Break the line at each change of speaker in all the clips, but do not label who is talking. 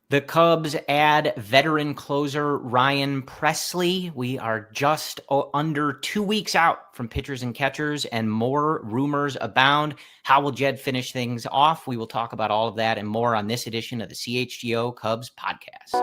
The Cubs add veteran closer Ryan Pressly. We are just under 2 weeks out from pitchers and catchers, and more rumors abound. How will Jed finish things off? We will talk about all of that and more on this edition of the CHGO Cubs podcast.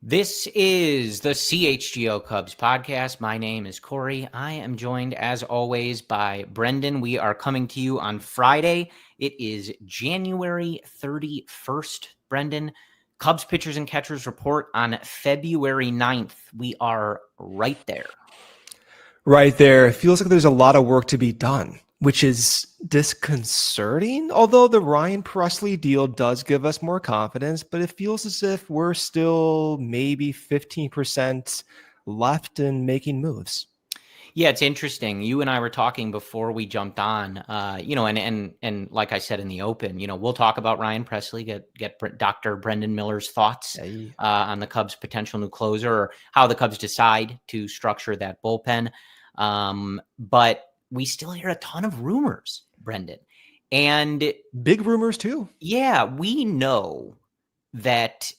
This is the CHGO Cubs podcast. My name is Corey. I am joined, as always, by Brendan. We are coming to you on Friday. It is January 31st, Brendan. Cubs pitchers and catchers report on February 9th. We are right there.
Right there. It feels like there's a lot of work to be done, which is disconcerting. Although the Ryan Pressly deal does give us more confidence, but it feels as if we're still maybe 15% left in making moves.
Yeah, it's interesting. You and I were talking before we jumped on, and like I said in the open, we'll talk about Ryan Pressly, get Dr. Brendan Miller's thoughts on the Cubs' potential new closer or how the Cubs decide to structure that bullpen. But we still hear a ton of rumors, Brendan, and
big rumors too.
Yeah, we know that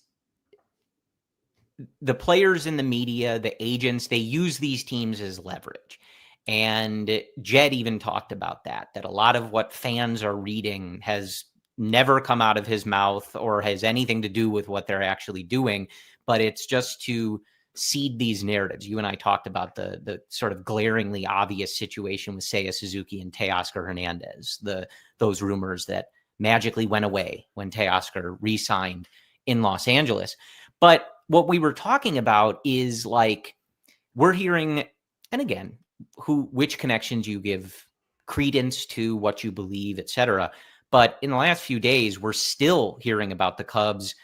the players in the media, the agents, they use these teams as leverage. And Jed even talked about that a lot of what fans are reading has never come out of his mouth or has anything to do with what they're actually doing, but it's just to seed these narratives. You and I talked about the sort of glaringly obvious situation with Seiya Suzuki and Teoscar Hernandez, those rumors that magically went away when Teoscar re-signed in Los Angeles. But what we were talking about is like, we're hearing, and again, which connections you give credence to, what you believe, etc. But in the last few days, we're still hearing about the Cubs,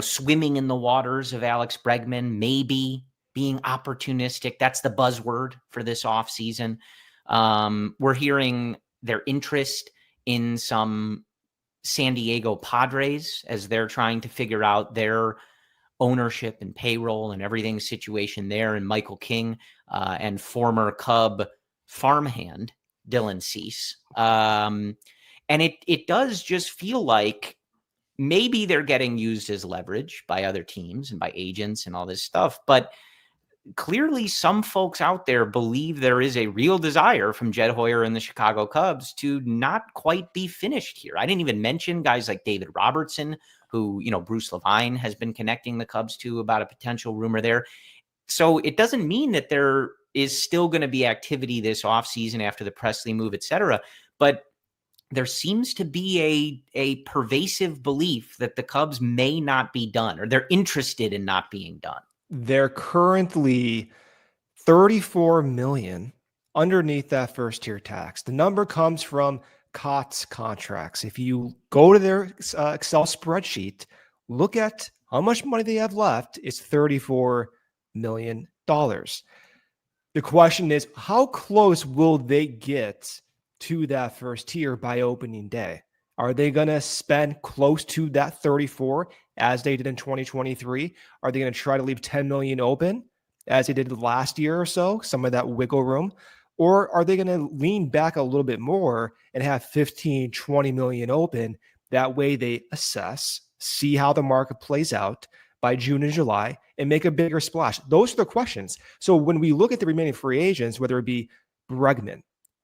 swimming in the waters of Alex Bregman, maybe being opportunistic. That's the buzzword for this offseason. We're hearing their interest in some San Diego Padres as they're trying to figure out their ownership and payroll and everything situation there, and Michael King and former Cub farmhand Dylan Cease. And it does just feel like maybe they're getting used as leverage by other teams and by agents and all this stuff. But clearly some folks out there believe there is a real desire from Jed Hoyer and the Chicago Cubs to not quite be finished here. I didn't even mention guys like David Robertson, who, Bruce Levine has been connecting the Cubs to about a potential rumor there. So it doesn't mean that there is still going to be activity this offseason after the Pressly move, et cetera. But there seems to be a pervasive belief that the Cubs may not be done, or they're interested in not being done.
They're currently $34 million underneath that first tier tax. The number comes from COTS contracts. If you go to their Excel spreadsheet, look at how much money they have left. It's $34 million. The question is, how close will they get to that first tier by opening day? Are they going to spend close to that 34 as they did in 2023? Are they going to try to leave 10 million open as they did last year or so, some of that wiggle room? Or are they going to lean back a little bit more and have 15, 20 million open? That way they assess, see how the market plays out by June and July, and make a bigger splash. Those are the questions. So when we look at the remaining free agents, whether it be Bregman,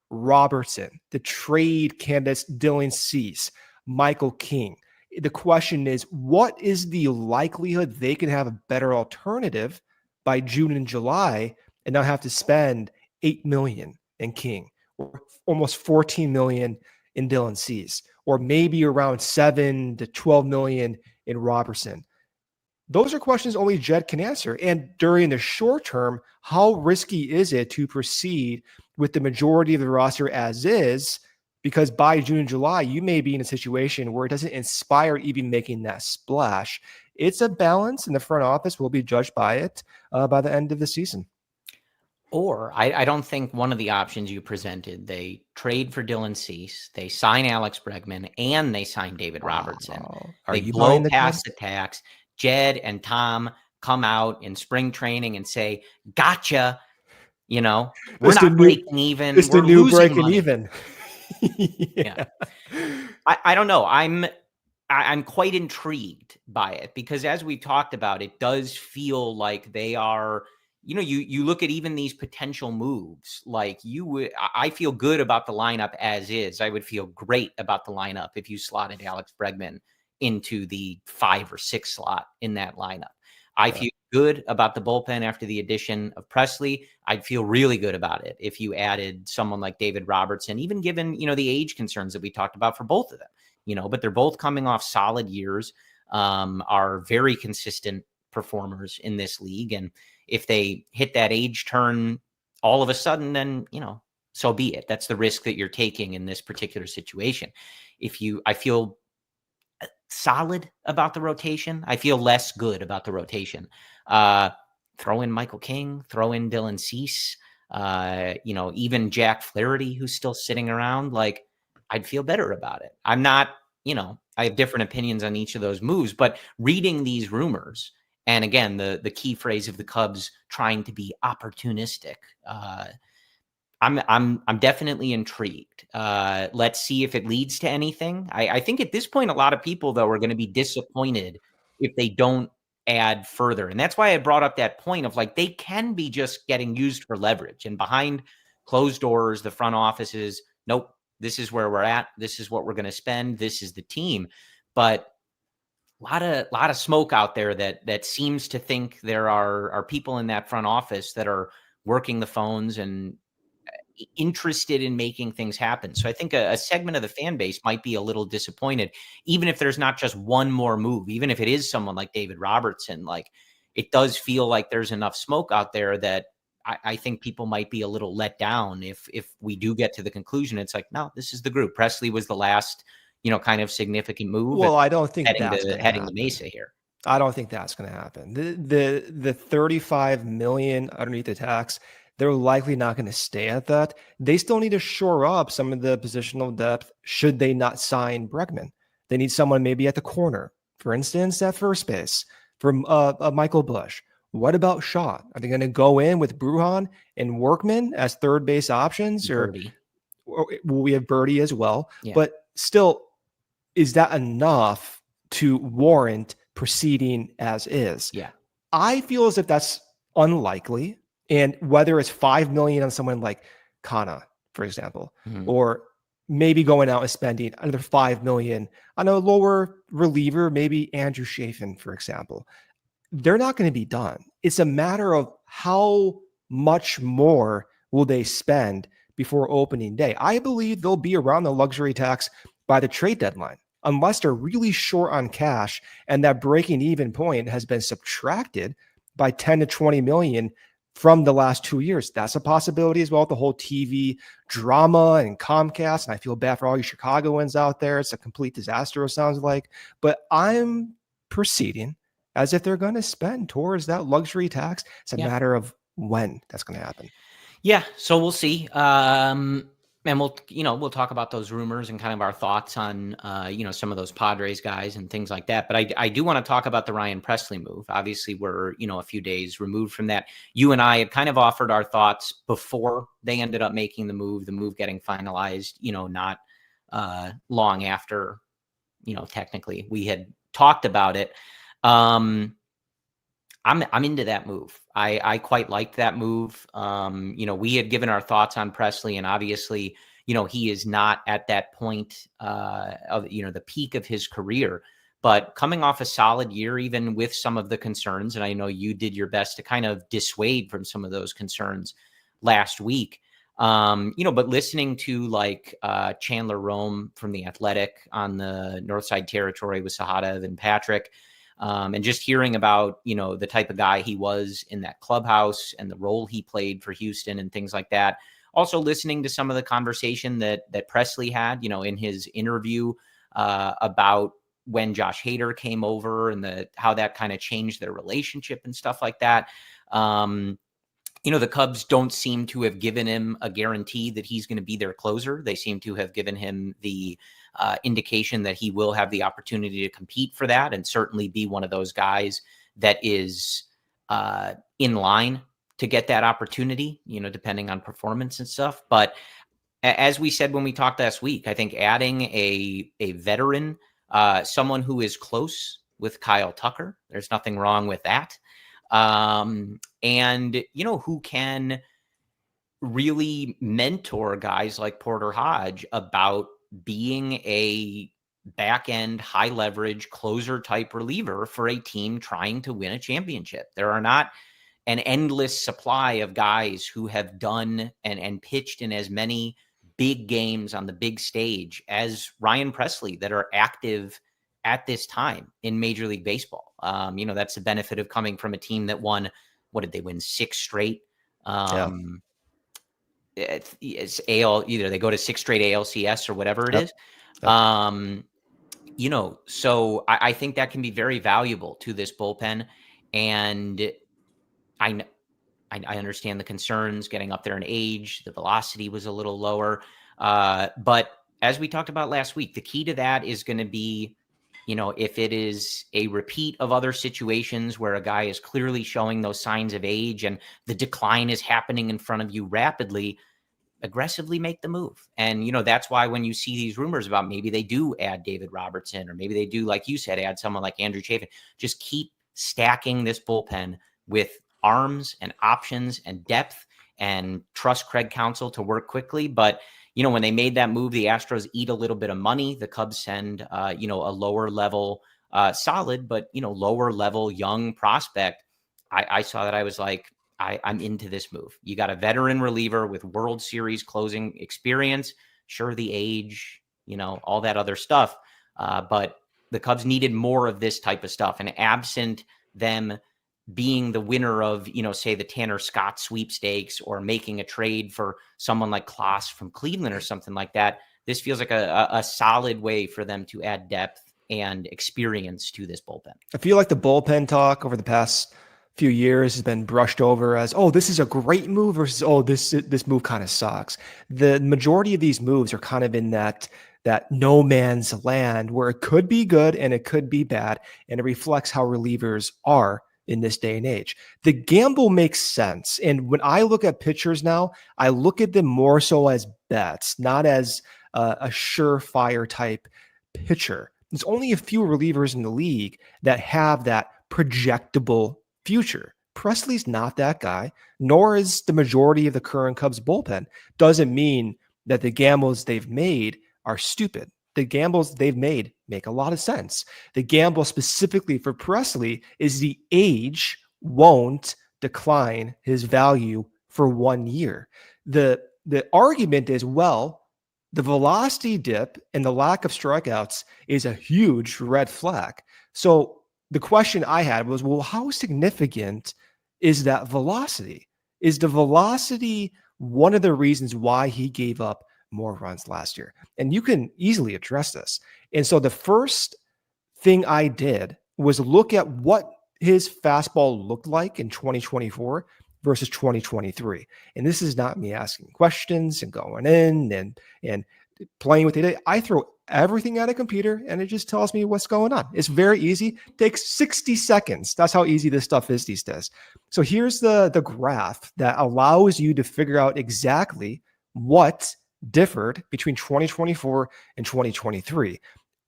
Robertson, the trade candidates Dylan Cease, Michael King, the question is, what is the likelihood they can have a better alternative by June and July and not have to spend $8 million in King, or almost $14 million in Dylan Cease, or maybe around $7 to $12 million in Robertson? Those are questions only Jed can answer. And during the short term, how risky is it to proceed with the majority of the roster as is because by June and July, you may be in a situation where it doesn't inspire even making that splash. It's a balance, and the front office will be judged by it by the end of the season.
Or I don't think one of the options you presented, they trade for Dylan Cease, they sign Alex Bregman, and they sign David Robertson.
Are
They
you
blow
buying the
past
Cubs?
the tax. Jed and Tom come out in spring training and say, gotcha. We're not breaking even.
It's the
We're
new
losing
breaking
money.
even.
Yeah. I don't know. I'm quite intrigued by it because as we talked about, it does feel like they are, you look at even these potential moves, like I feel good about the lineup as is. I would feel great about the lineup if you slotted Alex Bregman into the 5 or 6 slot in that lineup. I feel good about the bullpen after the addition of Presley. I'd feel really good about it if you added someone like David Robertson, even given, the age concerns that we talked about for both of them. But they're both coming off solid years, are very consistent performers in this league. And if they hit that age turn all of a sudden, then, so be it. That's the risk that you're taking in this particular situation. I feel solid about the rotation. I feel less good about the rotation. Throw in Michael King, throw in Dylan Cease, even Jack Flaherty, who's still sitting around. Like, I'd feel better about it. I'm not, I have different opinions on each of those moves, but reading these rumors, and again, the key phrase of the Cubs trying to be opportunistic, I'm definitely intrigued. Let's see if it leads to anything. I think at this point, a lot of people, though, are going to be disappointed if they don't add further. And that's why I brought up that point of like, they can be just getting used for leverage, and behind closed doors, the front office is, nope, this is where we're at. This is what we're going to spend. This is the team. But a lot of smoke out there that seems to think there are people in that front office that are working the phones and interested in making things happen. So I think a segment of the fan base might be a little disappointed, even if there's not just one more move, even if it is someone like David Robertson. Like, it does feel like there's enough smoke out there that I think people might be a little let down if we do get to the conclusion. It's like, no, this is the group. Presley was the last, kind of significant move.
Well, I don't think
heading
that's
to Mesa here.
I don't think that's going to happen. The 35 million underneath the tax, they're likely not going to stay at that. They still need to shore up some of the positional depth should they not sign Bregman. They need someone maybe at the corner, for instance, at first base for Michael Busch. What about Shaw? Are they going to go in with Bruhan and Workman as third base options, or will we have Birdie as well?
Yeah.
But still, is that enough to warrant proceeding as is?
Yeah.
I feel as if that's unlikely. And whether it's 5 million on someone like Kana, for example, or maybe going out and spending another 5 million on a lower reliever, maybe Andrew Chafin, for example, they're not going to be done. It's a matter of how much more will they spend before opening day. I believe they'll be around the luxury tax by the trade deadline, unless they're really short on cash and that breaking even point has been subtracted by 10 to 20 million from the last 2 years. That's a possibility as well. The whole TV drama and Comcast. And I feel bad for all you Chicagoans out there. It's a complete disaster, it sounds like. But I'm proceeding as if they're going to spend towards that luxury tax. It's a matter of when that's going to happen.
Yeah. So we'll see. And we'll talk about those rumors and kind of our thoughts on, some of those Padres guys and things like that. But I do want to talk about the Ryan Presley move. Obviously, we're, a few days removed from that. You and I had kind of offered our thoughts before they ended up making the move getting finalized, not long after, technically we had talked about it. I'm into that move. I quite liked that move. We had given our thoughts on Presley, and obviously, he is not at that point of, the peak of his career, but coming off a solid year, even with some of the concerns. And I know you did your best to kind of dissuade from some of those concerns last week. But listening to like Chandler Rome from The Athletic on the Northside Territory with Sahadev and Patrick, and just hearing about, the type of guy he was in that clubhouse and the role he played for Houston and things like that. also listening to some of the conversation that Presley had, in his interview about when Josh Hader came over and how that kind of changed their relationship and stuff like that. The Cubs don't seem to have given him a guarantee that he's going to be their closer. They seem to have given him the indication that he will have the opportunity to compete for that and certainly be one of those guys that is in line to get that opportunity, depending on performance and stuff. But as we said when we talked last week, I think adding a veteran, someone who is close with Kyle Tucker, there's nothing wrong with that. And who can really mentor guys like Porter Hodge about being a back end, high leverage closer type reliever for a team trying to win a championship. There are not an endless supply of guys who have done and pitched in as many big games on the big stage as Ryan Presley that are active at this time in Major League Baseball. That's the benefit of coming from a team that won, what did they win? 6 straight? It's either they go to 6 straight ALCS or whatever it is. So I think that can be very valuable to this bullpen. And I understand the concerns getting up there in age. The velocity was a little lower. But as we talked about last week, the key to that is going to be, if it is a repeat of other situations where a guy is clearly showing those signs of age and the decline is happening in front of you rapidly, aggressively make the move. And, that's why when you see these rumors about maybe they do add David Robertson, or maybe they do, like you said, add someone like Andrew Chafin, just keep stacking this bullpen with arms and options and depth, and trust Craig Counsell to work quickly. But, when they made that move, the Astros eat a little bit of money. The Cubs send, a lower level, solid, but, lower level young prospect. I saw that. I was like, I'm into this move. You got a veteran reliever with World Series closing experience. Sure, the age, all that other stuff. But the Cubs needed more of this type of stuff. And absent them being the winner of, say the Tanner Scott sweepstakes or making a trade for someone like Klaus from Cleveland or something like that, this feels like a solid way for them to add depth and experience to this bullpen.
I feel like the bullpen talk over the past few years has been brushed over as, oh, this is a great move versus, oh, this move kind of sucks. The majority of these moves are kind of in that no man's land where it could be good and it could be bad, and it reflects how relievers are in this day and age. The gamble makes sense. And when I look at pitchers now, I look at them more so as bets, not as a surefire type pitcher. There's only a few relievers in the league that have that projectable future. Presley's not that guy, nor is the majority of the current Cubs bullpen. Doesn't mean that the gambles they've made are stupid. The gambles they've made make a lot of sense. The gamble specifically for Presley is the age won't decline his value for 1 year. The argument is, well, the velocity dip and the lack of strikeouts is a huge red flag. So the question I had was, well, how significant is that velocity? Is the velocity one of the reasons why he gave up more runs last year? And you can easily address this. And so the first thing I did was look at what his fastball looked like in 2024 versus 2023. And this is not me asking questions and going in and playing with it. I throw everything at a computer and it just tells me what's going on. It's very easy. It takes 60 seconds. That's how easy this stuff is these days. So here's the graph that allows you to figure out exactly what differed between 2024 and 2023.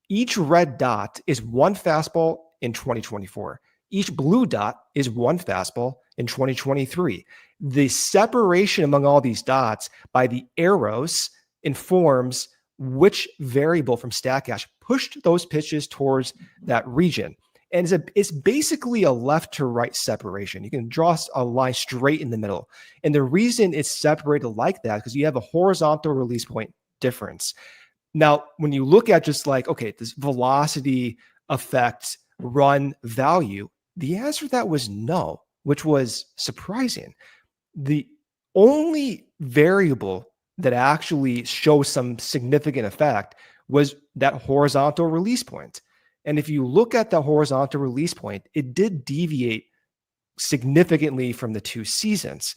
Each red dot is one fastball in 2024. Each blue dot is one fastball in 2023. The separation among all these dots by the arrows informs which variable from StatCache pushed those pitches towards that region. And it's basically a left to right separation. You can draw a line straight in the middle. And the reason it's separated like that is because you have a horizontal release point difference. Now, when you look at just like, okay, this velocity affect run value, the answer to that was no, which was surprising. The only variable that actually shows some significant effect was that horizontal release point. And if you look at the horizontal release point, it did deviate significantly from the 2 seasons.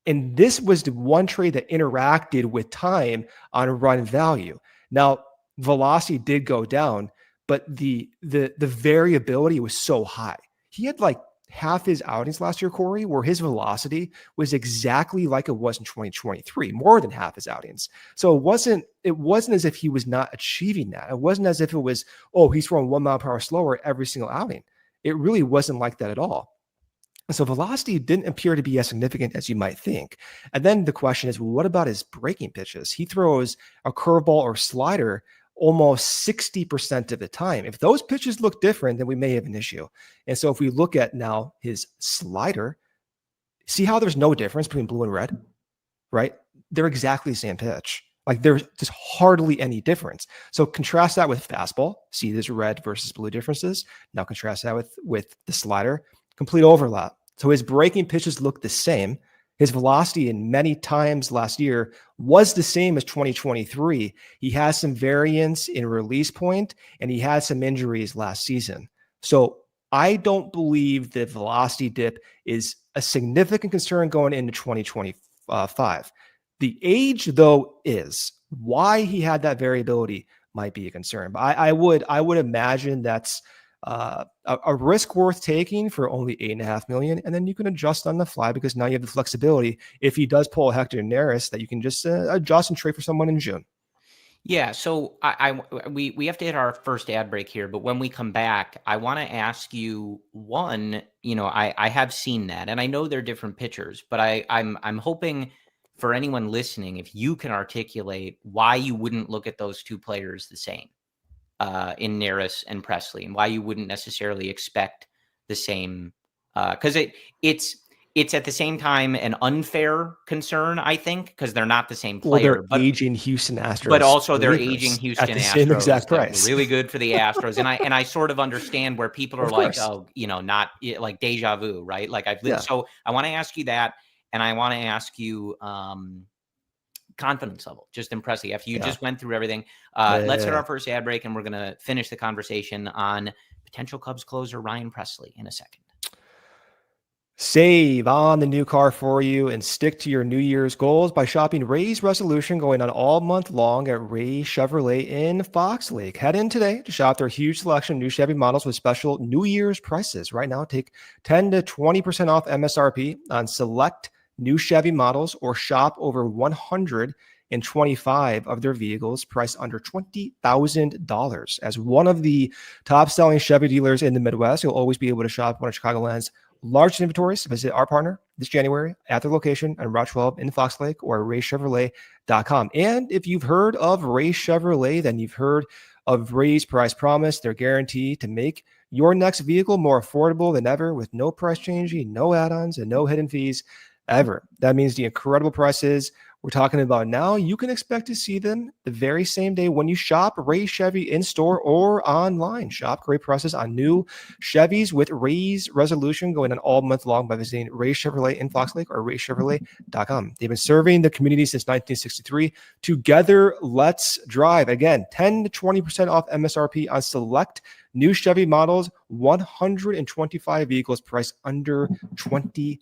And this was the one trade that interacted with time on run value. Now, velocity did go down, but the variability was so high. He had like half his outings last year, Corey, where his velocity was exactly like it was in 2023, more than half his outings. So it wasn't as if he was not achieving that. It wasn't as if it was, oh, he's throwing 1 mile per hour slower every single outing. It really wasn't like that at all. So velocity didn't appear to be as significant as you might think. And then the question is, what about his breaking pitches? He throws a curveball or slider almost 60% of the time. If those pitches look different, then we may have an issue. And so if we look at now his slider, see how there's no difference between blue and red, right? They're exactly the same pitch. Like there's just hardly any difference. So contrast that with fastball. See there's red versus blue differences. Now contrast that with the slider. Complete overlap. So his breaking pitches look the same. His velocity in many times last year was the same as 2023. He has some variance in release point, and he had some injuries last season. So I don't believe the velocity dip is a significant concern going into 2025. The age, though, is why he had that variability might be a concern. But I would imagine that's a risk worth taking for only $8.5 million, and then you can adjust on the fly because now you have the flexibility. If he does pull a Hector Neris, that you can just adjust and trade for someone in June.
Yeah, so we have to hit our first ad break here, but when we come back, I want to ask you one. I have seen that, and I know they're different pitchers, but I'm hoping for anyone listening, if you can articulate why you wouldn't look at those two players the same. In Neris and Presley, and why you wouldn't necessarily expect the same, because it's at the same time an unfair concern, I think, because they're not the same player.
They're aging Houston Astros,
but also they're aging Houston
at the
Astros
same exact price.
Really good for the Astros, and I sort of understand where people are like, oh, not like deja vu, right? Like I've lived. Yeah. So I want to ask you that, and I want to ask you. Confidence level, just impressive. After you just went through everything, let's hit our first ad break, and we're going to finish the conversation on potential Cubs closer Ryan Presley in a second.
Save on the new car for you and stick to your New Year's goals by shopping Ray's Resolution going on all month long at Ray Chevrolet in Fox Lake. Head in today to shop their huge selection of new Chevy models with special New Year's prices. Right now, take 10 to 20% off MSRP on select new Chevy models, or shop over 125 of their vehicles priced under $20,000. As one of the top selling Chevy dealers in the Midwest, you'll always be able to shop one of Chicagoland's largest inventories. Visit our partner this January at their location on Route 12 in Fox Lake or raychevrolet.com. And if you've heard of Ray Chevrolet, then you've heard of Ray's Price Promise. They're guaranteed to make your next vehicle more affordable than ever with no price changing, no add-ons, and no hidden fees ever. That means the incredible prices we're talking about now, you can expect to see them the very same day when you shop Ray Chevy in store or online. Shop great prices on new Chevys with Ray's Resolution going on all month long by visiting Ray Chevrolet in Fox Lake or raychevrolet.com. They've been serving the community since 1963. Together, let's drive. Again, 10 to 20% off MSRP on select new Chevy models, 125 vehicles priced under $20,000.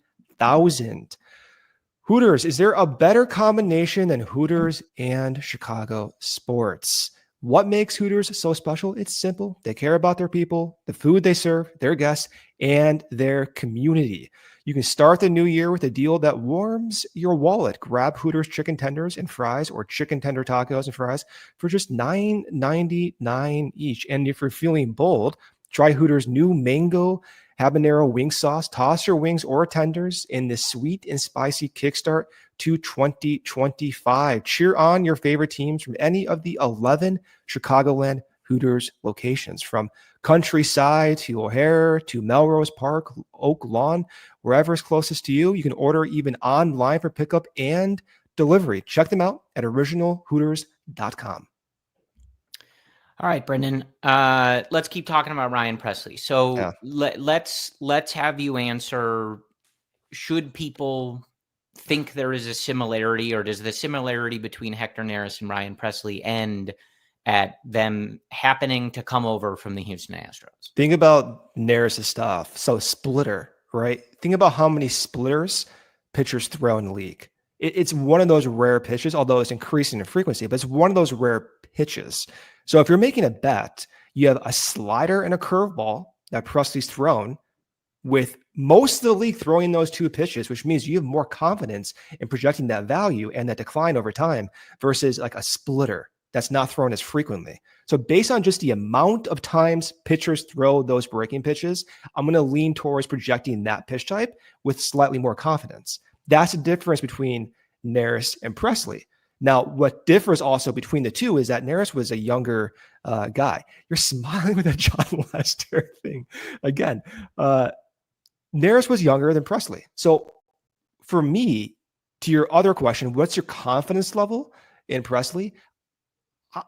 Hooters, is there a better combination than Hooters and Chicago sports? What makes Hooters so special? It's simple. They care about their people, the food they serve, their guests, and their community. You can start the new year with a deal that warms your wallet. Grab Hooters chicken tenders and fries, or chicken tender tacos and fries for just $9.99 each. And if you're feeling bold, try Hooters' new mango habanero wing sauce. Toss your wings or tenders in the sweet and spicy kickstart to 2025. Cheer on your favorite teams from any of the 11 Chicagoland Hooters locations, from Countryside to O'Hare to Melrose Park, Oak Lawn, wherever is closest to you. You can order even online for pickup and delivery. Check them out at originalhooters.com.
All right, Brendan, let's keep talking about Ryan Presley. So let's have you answer, should people think there is a similarity, or does the similarity between Hector Neris and Ryan Pressly end at them happening to come over from the Houston Astros?
Think about Neris' stuff. So splitter, right? Think about how many splitters pitchers throw in the league. It's one of those rare pitches, although it's increasing in frequency, but it's one of those rare pitches. So if you're making a bet, you have a slider and a curveball that Pressly's thrown, with most of the league throwing those two pitches, which means you have more confidence in projecting that value and that decline over time versus like a splitter that's not thrown as frequently. So based on just the amount of times pitchers throw those breaking pitches, I'm going to lean towards projecting that pitch type with slightly more confidence. That's the difference between Neris and Pressly. Now, what differs also between the two is that Neris was a younger guy. You're smiling with that John Lester thing. Again, Neris was younger than Pressly. So for me, to your other question, what's your confidence level in Pressly?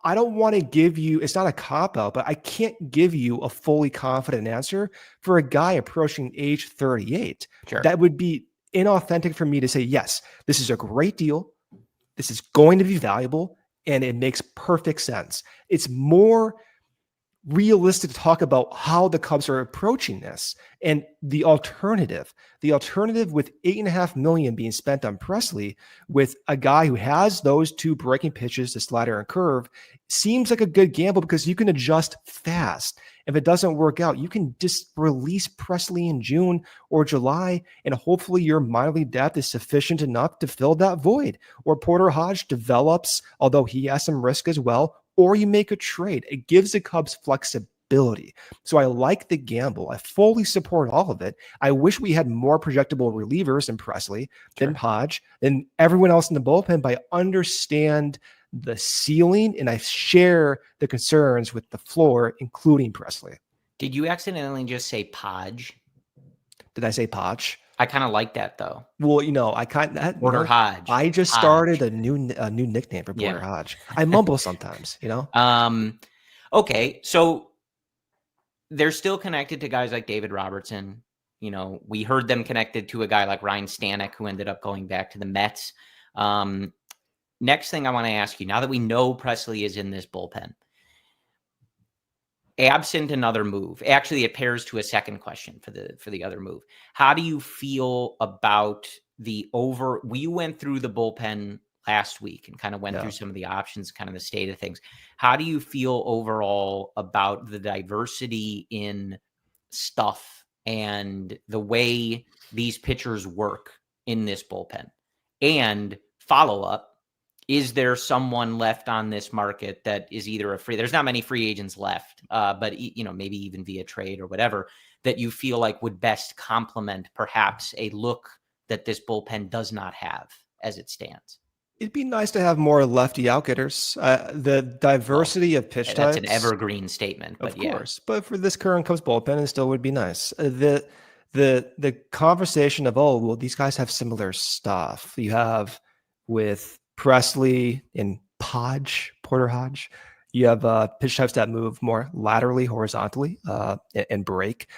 I don't want to give you, it's not a cop-out, but I can't give you a fully confident answer for a guy approaching age 38.
Sure.
That would be inauthentic for me to say, yes, this is a great deal. This is going to be valuable, and it makes perfect sense. It's more realistic to talk about how the Cubs are approaching this and the alternative with $8.5 million being spent on Pressly with a guy who has those two breaking pitches, the slider and curve, seems like a good gamble because you can adjust fast. If it doesn't work out, you can just release Pressly in June or July, and hopefully your minor league depth is sufficient enough to fill that void. Or Porter Hodge develops, although he has some risk as well, or you make a trade. It gives the Cubs flexibility. So I like the gamble. I fully support all of it. I wish we had more projectable relievers than Pressly, than Hodge, than everyone else in the bullpen, but I understand the ceiling and I share the concerns with the floor, including Pressly.
Did you accidentally just say Podge?
Did I say Podge?
I kind of like that though.
Well, I kind of
Porter Hodge.
I just started a new nickname for Porter Hodge. I mumble sometimes,
Okay, so they're still connected to guys like David Robertson. We heard them connected to a guy like Ryan Stanek, who ended up going back to the Mets. Next thing I want to ask you, now that we know Pressly is in this bullpen, absent another move, actually it pairs to a second question for the other move. How do you feel about we went through the bullpen last week and kind of went through some of the options, kind of the state of things. How do you feel overall about the diversity in stuff and the way these pitchers work in this bullpen? And follow up, is there someone left on this market that is either there's not many free agents left, but maybe even via trade or whatever, that you feel like would best complement perhaps a look that this bullpen does not have as it stands?
It'd be nice to have more lefty outgetters. The diversity of pitch types.
That's an evergreen statement, but
of course. But for this current Cubs bullpen, it still would be nice. The conversation of, these guys have similar stuff. You have with Pressly and Porter Hodge. You have pitch types that move more laterally, horizontally, and break.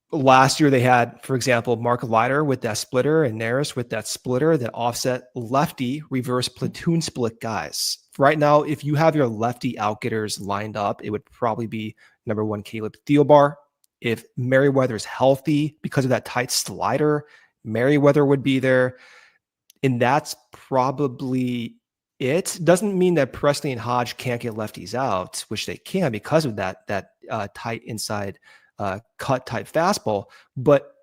Last year they had, for example, Mark Leiter with that splitter and Neris with that splitter that offset lefty reverse platoon split guys. Right now, if you have your lefty outgetters lined up, it would probably be number one, Caleb Thielbar. If Merriweather's healthy because of that tight slider, Merriweather would be there. And that's probably it. Doesn't mean that Pressly and Hodge can't get lefties out, which they can because of that tight inside cut type fastball, but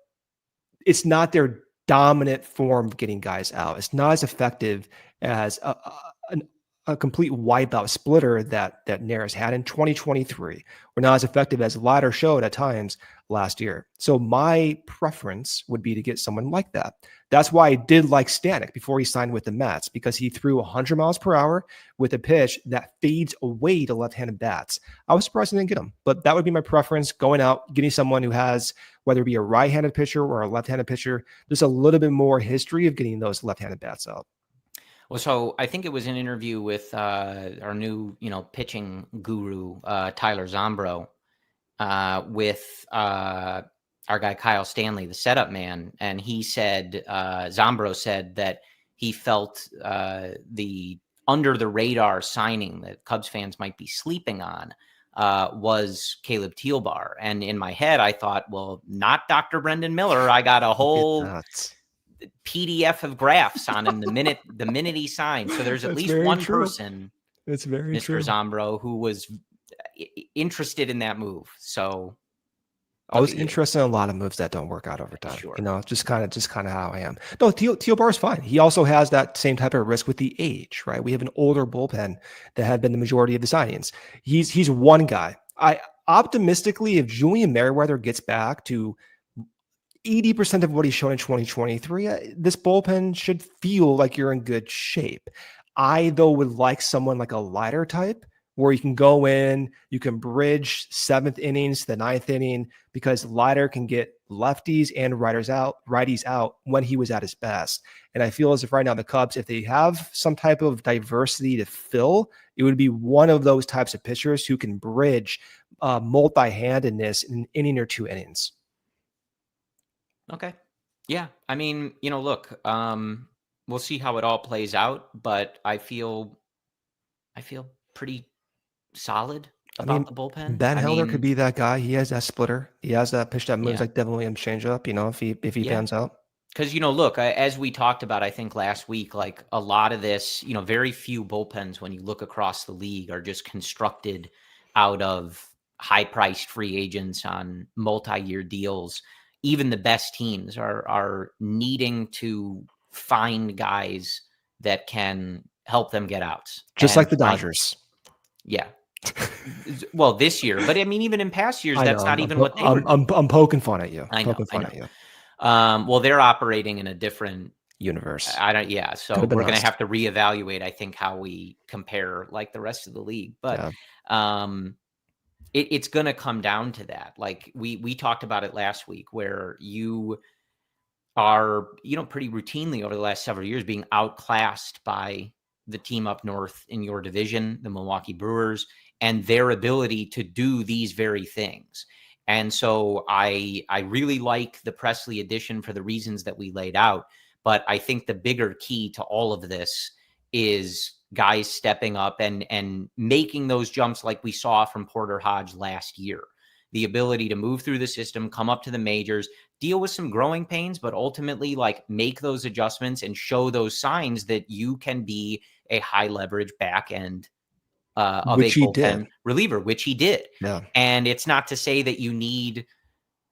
it's not their dominant form of getting guys out. It's not as effective as a complete wipeout splitter that Neris had in 2023, or not as effective as Leiter showed at times last year. So my preference would be to get someone like that. That's why I did like Stanek before he signed with the Mets, because he threw 100 miles per hour with a pitch that fades away to left-handed bats. I was surprised I didn't get him, but that would be my preference, going out, getting someone who has, whether it be a right-handed pitcher or a left-handed pitcher, there's a little bit more history of getting those left-handed bats out.
Well, so I think it was an interview with our new, pitching guru, Tyler Zombro, with our guy Kyle Stanley, the setup man, and he said, Zombro said that he felt the under the radar signing that Cubs fans might be sleeping on was Caleb Thielbar. And in my head, I thought, well, not Dr. Brendan Miller. I got a whole PDF of graphs on him the minute he signed. So there's at least one person,
it's very
Mr.
true,
Zombro, who was interested in that move. So
I was interested in a lot of moves that don't work out over time.
Sure.
You know, just kind of how I am. No, Thielbar is fine. He also has that same type of risk with the age, right? We have an older bullpen that had been the majority of the signings. He's one guy. I optimistically, if Julian Merriweather gets back to 80% of what he's shown in 2023, this bullpen should feel like you're in good shape. I, though, would like someone like a lighter type where you can go in, you can bridge 7th innings to the 9th inning, because Leiter can get lefties and righties out when he was at his best. And I feel as if right now the Cubs, if they have some type of diversity to fill, it would be one of those types of pitchers who can bridge multi-handedness in an inning or 2 innings.
Okay. Yeah. I mean, look, we'll see how it all plays out, but I feel pretty solid about the bullpen.
Ben Helder could be that guy. He has that splitter. He has that pitch that moves like Devin Williams changeup, if he pans out.
Because, look, as we talked about, I think last week, like a lot of this, very few bullpens when you look across the league are just constructed out of high-priced free agents on multi-year deals. Even the best teams are needing to find guys that can help them get outs.
Just like the Dodgers.
Yeah. Well, this year, but I mean, even in past years, that's not even what they were.
I'm poking fun at you.
I know. Well, they're operating in a different
universe.
So we're going to have to reevaluate, I think, how we compare like the rest of the league. But it's going to come down to that. Like we talked about it last week, where you are, pretty routinely over the last several years being outclassed by the team up north in your division, the Milwaukee Brewers, and their ability to do these very things. And so I really like the Presley addition for the reasons that we laid out. But I think the bigger key to all of this is guys stepping up and making those jumps like we saw from Porter Hodge last year. The ability to move through the system, come up to the majors, deal with some growing pains, but ultimately like make those adjustments and show those signs that you can be a high leverage back end of a bullpen reliever, which he did.
Yeah.
And it's not to say that you need,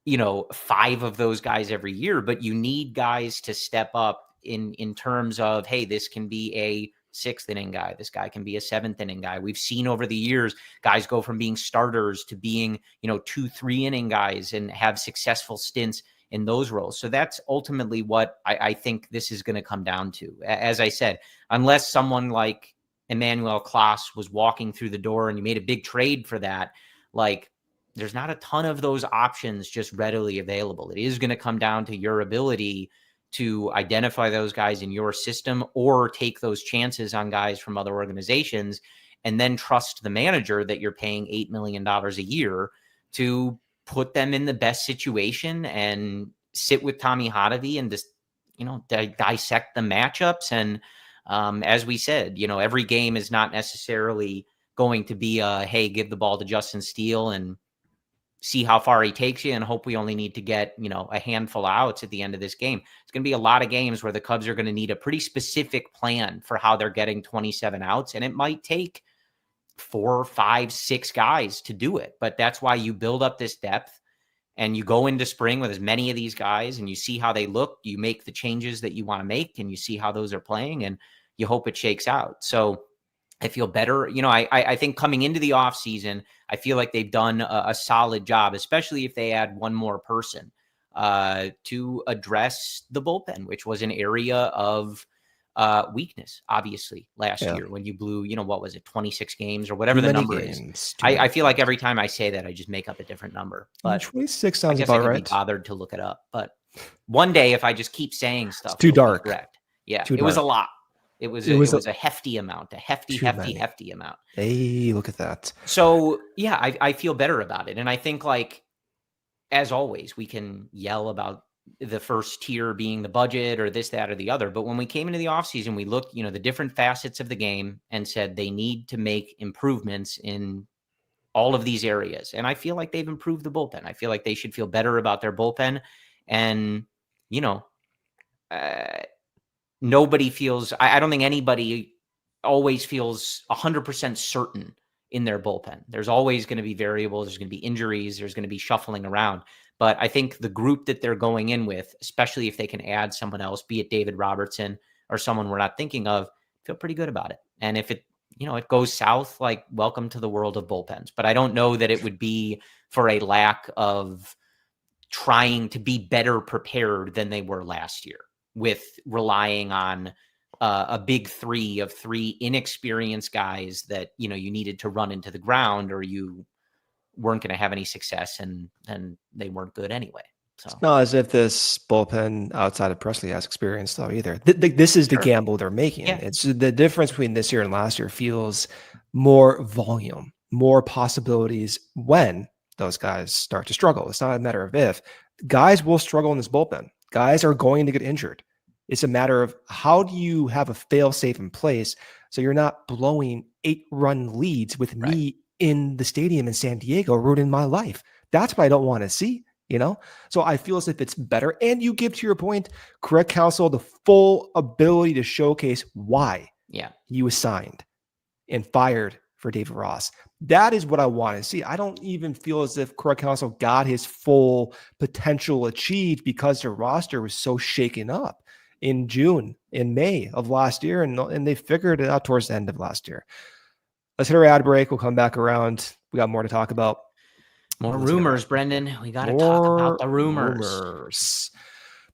5 of those guys every year, but you need guys to step up in terms of, hey, this can be a 6th inning guy. This guy can be a 7th inning guy. We've seen over the years, guys go from being starters to being, 2-3 inning guys and have successful stints in those roles. So that's ultimately what I think this is going to come down to. As I said, unless someone like Emmanuel Class was walking through the door and you made a big trade for that, like there's not a ton of those options just readily available. It is going to come down to your ability to identify those guys in your system or take those chances on guys from other organizations and then trust the manager that you're paying $8 million a year to put them in the best situation and sit with Tommy Hotovy and just, dissect the matchups. And as we said, every game is not necessarily going to be hey, give the ball to Justin Steele and see how far he takes you and hope we only need to get, a handful of outs at the end of this game. It's going to be a lot of games where the Cubs are going to need a pretty specific plan for how they're getting 27 outs. And it might take 4, 5, 6 guys to do it. But that's why you build up this depth and you go into spring with as many of these guys and you see how they look. You make the changes that you want to make and you see how those are playing and you hope it shakes out. So I feel better. I think coming into the offseason, I feel like they've done a solid job, especially if they add one more person to address the bullpen, which was an area of weakness, obviously, last year when you blew, 26 games or whatever the number is. I feel like every time I say that, I just make up a different number. But
26 sounds
I guess
about
I
right.
Be bothered to look it up. But one day, if I just keep saying stuff,
it's too dark.
Correct. Yeah, it was a lot. It was a hefty amount, a hefty amount.
Hey, look at that.
So, yeah, I feel better about it. And I think, like, as always, we can yell about the first tier being the budget or this, that, or the other. But when we came into the offseason, we looked, the different facets of the game and said they need to make improvements in all of these areas. And I feel like they've improved the bullpen. I feel like they should feel better about their bullpen. And, nobody feels, I don't think anybody always feels 100% certain in their bullpen. There's always going to be variables. There's going to be injuries. There's going to be shuffling around. But I think the group that they're going in with, especially if they can add someone else, be it David Robertson or someone we're not thinking of, feel pretty good about it. And if it, it goes south, like, welcome to the world of bullpens. But I don't know that it would be for a lack of trying to be better prepared than they were last year, with relying on a big three of three inexperienced guys that, you needed to run into the ground or you weren't going to have any success, and they weren't good anyway. So
it's not as if this bullpen outside of Presley has experience though either. This is the gamble they're making. Yeah. It's the difference between this year and last year feels more volume, more possibilities when those guys start to struggle. It's not a matter of if. Guys will struggle in this bullpen. Guys are going to get injured. It's a matter of how do you have a fail-safe in place so you're not blowing 8-run leads with me in the stadium in San Diego, ruining my life. That's what I don't want to see, So I feel as if it's better. And you give, to your point, correct counsel, the full ability to showcase why he was signed and fired for David Ross. That is what I want to see. I don't even feel as if correct counsel got his full potential achieved because their roster was so shaken up in May of last year, and they figured it out towards the end of last year. Let's hit our ad break. We'll come back around. We got more to talk about.
More rumors, Brendan. We got to talk about the rumors.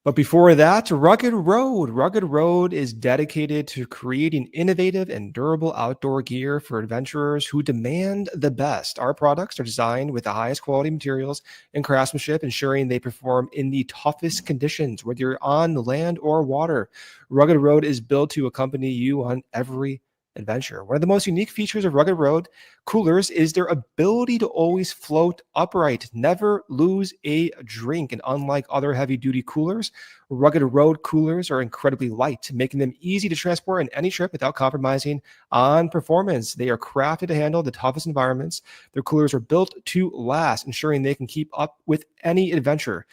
But before that, Rugged Road. Rugged Road is dedicated to creating innovative and durable outdoor gear for adventurers who demand the best. Our products are designed with the highest quality materials and craftsmanship, ensuring they perform in the toughest conditions, whether you're on land or water. Rugged Road is built to accompany you on every adventure. One of the most unique features of Rugged Road coolers is their ability to always float upright, never lose a drink. And unlike other heavy-duty coolers, Rugged Road coolers are incredibly light, making them easy to transport on any trip without compromising on performance. They are crafted to handle the toughest environments. Their coolers are built to last, ensuring they can keep up with any adventure.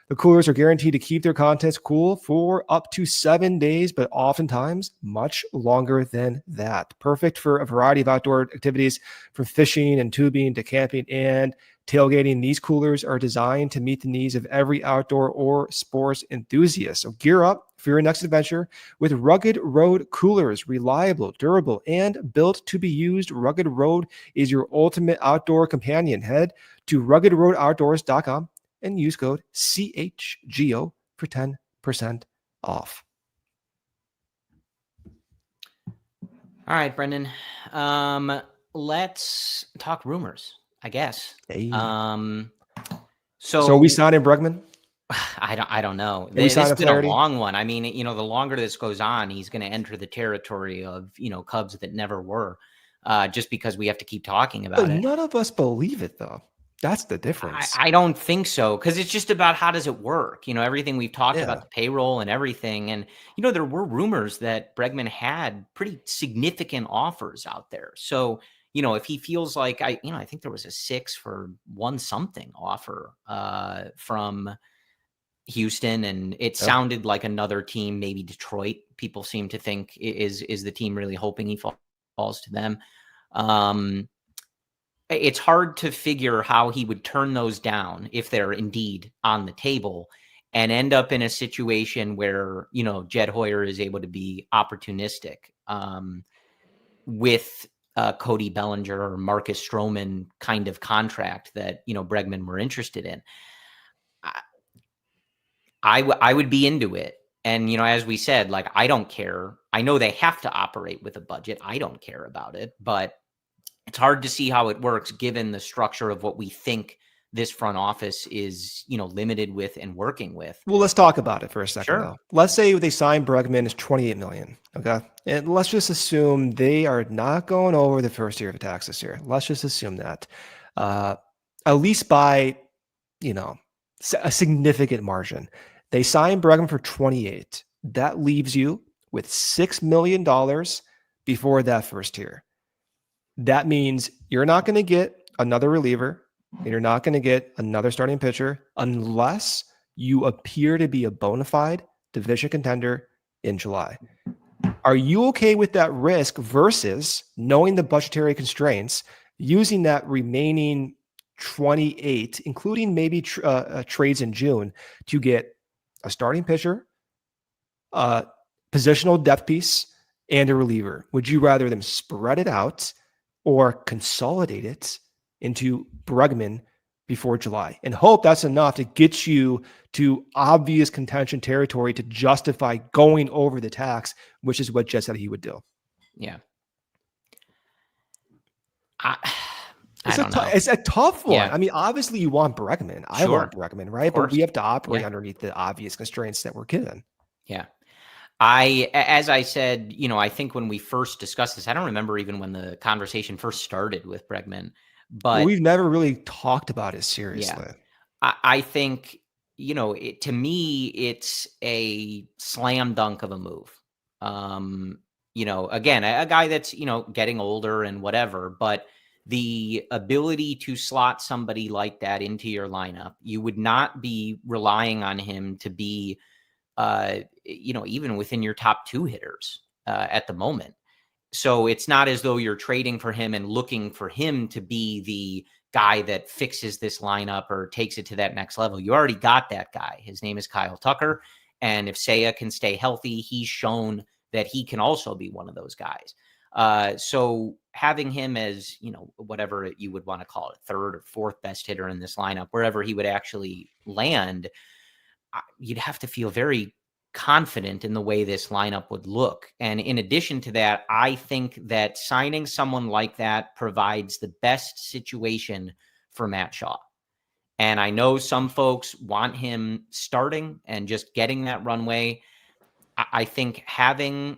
The coolers are guaranteed to keep their contents cool for up to 7 days, but oftentimes much longer than that. Perfect for a variety of outdoor activities, from fishing and tubing to camping and tailgating. These coolers are designed to meet the needs of every outdoor or sports enthusiast. So gear up for your next adventure with Rugged Road coolers. Reliable, durable, and built to be used, Rugged Road is your ultimate outdoor companion. Head to ruggedroadoutdoors.com and use code CHGO for 10% off.
All right, Brendan. Let's talk rumors, I guess.
Hey. So we signing Bregman?
I don't know. This has been a long one. I mean, the longer this goes on, he's going to enter the territory of, Cubs that never were, just because we have to keep talking about it.
None of us believe it, though. That's the difference.
I don't think so, because it's just about how does it work? Everything we've talked about, the payroll and everything. And, there were rumors that Bregman had pretty significant offers out there. So, if he feels like I think there was a 6 for 1 something offer from Houston, and it sounded like another team, maybe Detroit. People seem to think is the team really hoping he falls to them. It's hard to figure how he would turn those down if they're indeed on the table and end up in a situation where, Jed Hoyer is able to be opportunistic with Cody Bellinger or Marcus Stroman kind of contract that, Bregman were interested in. I would be into it. And, as we said, like, I don't care. I know they have to operate with a budget. I don't care about it, but it's hard to see how it works given the structure of what we think this front office is, limited with and working with.
Well, let's talk about it for a second. Though. Let's say they sign Bregman is $28 million. Okay. And let's just assume they are not going over the first year of tax this year. Let's just assume that, at least by, a significant margin. They signed Bregman for 28. That leaves you with $6 million before that first year. That means you're not going to get another reliever and you're not going to get another starting pitcher unless you appear to be a bona fide division contender in July. Are you okay with that risk versus knowing the budgetary constraints, using that remaining 28, including maybe trades in June, to get a starting pitcher, a positional depth piece, and a reliever? Would you rather them spread it out or consolidate it into Bregman before July and hope that's enough to get you to obvious contention territory to justify going over the tax, which is what Jed said he would do?
Yeah.
It's a tough one.
Yeah.
I mean, obviously you want Bregman. I want Bregman, right? But we have to operate underneath the obvious constraints that we're given.
Yeah. As I said, I think when we first discussed this, I don't remember even when the conversation first started with Bregman, but
we've never really talked about it seriously.
Yeah. I think, to me, it's a slam dunk of a move. Again, a guy that's, getting older and whatever, but the ability to slot somebody like that into your lineup, you would not be relying on him to be, even within your top 2 hitters at the moment. So it's not as though you're trading for him and looking for him to be the guy that fixes this lineup or takes it to that next level. You already got that guy. His name is Kyle Tucker. And if Seiya can stay healthy, he's shown that he can also be one of those guys. So having him as, whatever you would want to call it, 3rd or 4th best hitter in this lineup, wherever he would actually land, you'd have to feel very confident in the way this lineup would look. And in addition to that, I think that signing someone like that provides the best situation for Matt Shaw. And I know some folks want him starting and just getting that runway. I think having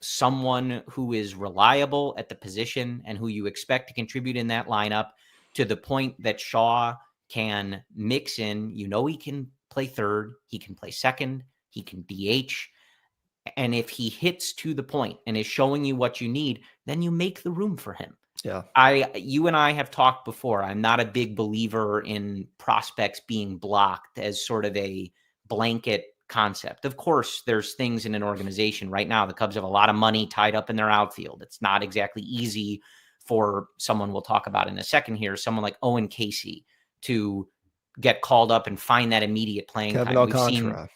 someone who is reliable at the position and who you expect to contribute in that lineup to the point that Shaw can mix in, he can play 3rd, he can play 2nd, he can DH. And if he hits to the point and is showing you what you need, then you make the room for him.
Yeah.
You and I have talked before. I'm not a big believer in prospects being blocked as sort of a blanket concept. Of course, there's things in an organization right now. The Cubs have a lot of money tied up in their outfield. It's not exactly easy for someone we'll talk about in a second here, someone like Owen Casey, to get called up and find that immediate playing
Kevin
time.
Alcantara.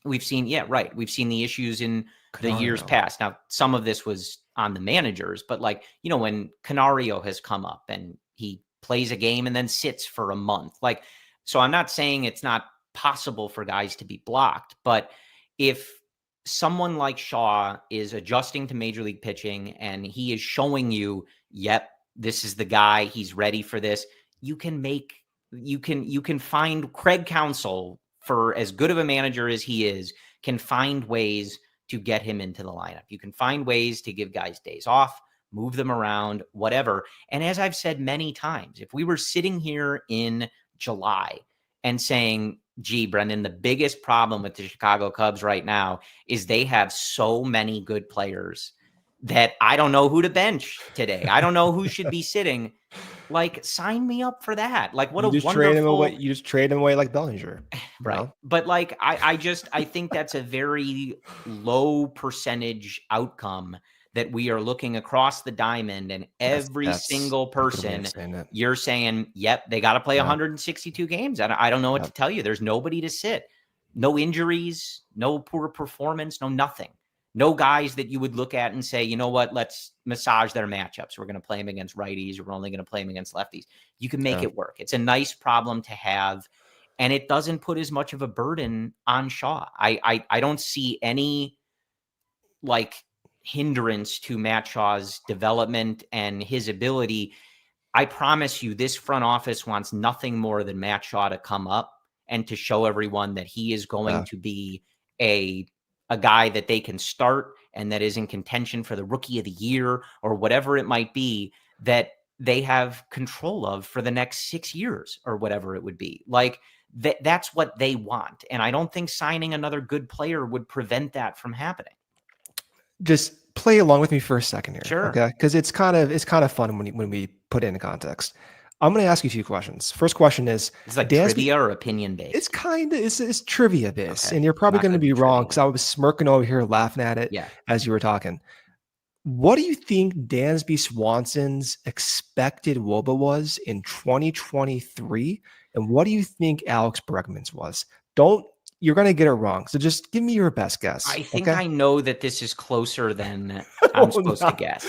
We've seen We've seen the issues in the years past. Now, some of this was on the managers, but when Canario has come up and he plays a game and then sits for a month, so I'm not saying it's not possible for guys to be blocked, but if someone like Shaw is adjusting to major league pitching and he is showing you, yep, this is the guy, he's ready for this, you can find Craig Counsell, for as good of a manager as he is, can find ways to get him into the lineup. You can find ways to give guys days off, move them around, whatever. And as I've said many times, if we were sitting here in July and saying, gee, Brendan, the biggest problem with the Chicago Cubs right now is they have so many good players that I don't know who to bench today. I don't know who should be sitting. Sign me up for that. What a wonderful...
You just trade him away like Bellinger.
Right. No? But I think that's a very low percentage outcome that we are looking across the diamond, and every single person you're saying, yep, they got to play 162 games. I don't know what to tell you. There's nobody to sit. No injuries, no poor performance, no nothing. No guys that you would look at and say, you know what, let's massage their matchups. We're going to play them against righties. We're only going to play them against lefties. You can make it work. It's a nice problem to have, and it doesn't put as much of a burden on Shaw. I don't see any hindrance to Matt Shaw's development and his ability. I promise you, this front office wants nothing more than Matt Shaw to come up and to show everyone that he is going to be a guy that they can start and that is in contention for the rookie of the year or whatever it might be, that they have control of for the next 6 years or whatever it would be. Like that's what they want. And I don't think signing another good player would prevent that from happening.
Just play along with me for a second here.
Sure.
Okay. Because it's kind of fun when we put it into context. I'm going to ask you a few questions. First question is,
it's like trivia or opinion based?
It's kind of, it's trivia based.
Okay.
And you're probably going to be wrong because I was smirking over here laughing at it as you were talking. What do you think Dansby Swanson's expected WOBA was in 2023? And what do you think Alex Bregman's was? You're going to get it wrong. So just give me your best guess.
I think I know that this is closer than I'm supposed to guess.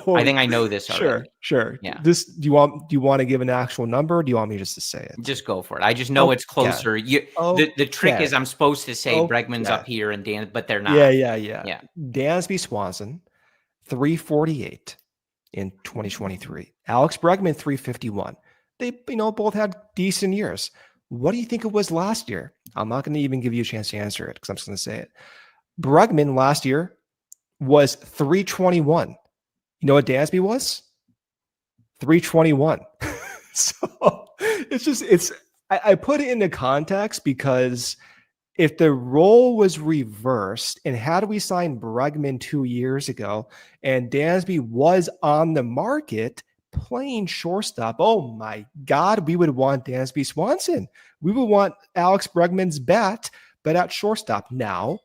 I think I know this already.
Sure.
Yeah.
Do you want to give an actual number, or do you want me just to say it?
Just go for it. I just know it's closer. The trick is I'm supposed to say Bregman's up here and Dan, but they're not.
Yeah. Dansby Swanson, 348 in 2023. Alex Bregman, 351. They both had decent years. What do you think it was last year? I'm not going to even give you a chance to answer it because I'm just going to say it. Bregman last year was 321. You know what Dansby was? 321. So I put it into context because if the role was reversed and had we signed Bregman 2 years ago and Dansby was on the market playing shortstop, oh my God, we would want Dansby Swanson. We would want Alex Bregman's bat, but at shortstop. Now,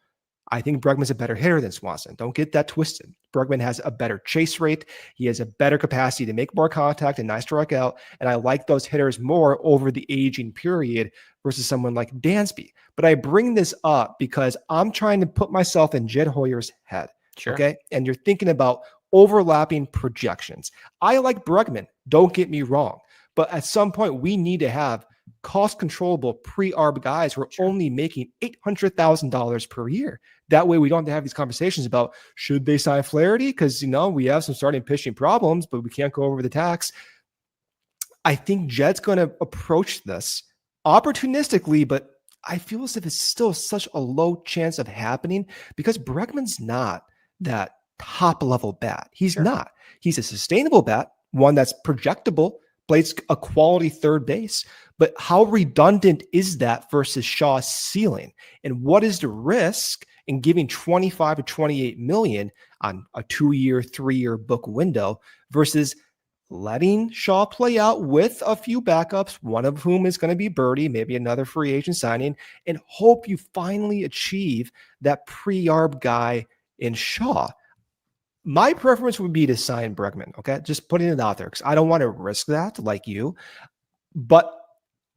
I think Bregman's a better hitter than Swanson. Don't get that twisted. Bregman has a better chase rate. He has a better capacity to make more contact and not strike out. And I like those hitters more over the aging period versus someone like Dansby. But I bring this up because I'm trying to put myself in Jed Hoyer's head.
Sure.
Okay. And you're thinking about overlapping projections. I like Bregman. Don't get me wrong. But at some point, we need to have cost controllable pre-arb guys who are only making $800,000 per year. That way we don't have to have these conversations about should they sign Flaherty? Because, we have some starting pitching problems, but we can't go over the tax. I think Jed's going to approach this opportunistically, but I feel as if it's still such a low chance of happening because Bregman's not that top level bat. He's not. He's a sustainable bat, one that's projectable, plays a quality third base. But how redundant is that versus Shaw's ceiling? And what is the risk in giving 25 to 28 million on a 2-year, 3-year book window versus letting Shaw play out with a few backups, one of whom is going to be Birdie, maybe another free agent signing, and hope you finally achieve that pre-arb guy in Shaw? My preference would be to sign Bregman, okay? Just putting it out there because I don't want to risk that like you. But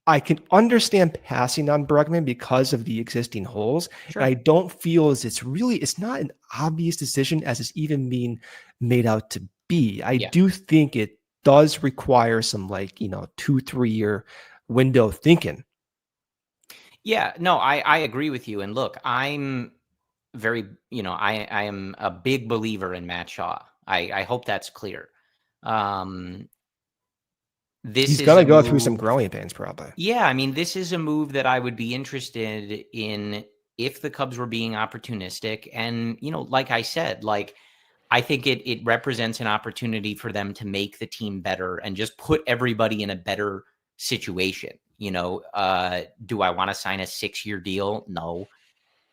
I can understand passing on Bregman because of the existing holes. Sure. And I don't feel as it's not an obvious decision as it's even being made out to be. I do think it does require some 2-3 year window thinking.
Yeah, no, I agree with you. And look, I'm very, I am a big believer in Matt Shaw. I hope that's clear.
He's going to go through some growing pains probably.
Yeah, I mean, this is a move that I would be interested in if the Cubs were being opportunistic. And, like I said, I think it represents an opportunity for them to make the team better and just put everybody in a better situation. Do I want to sign a 6-year deal? No.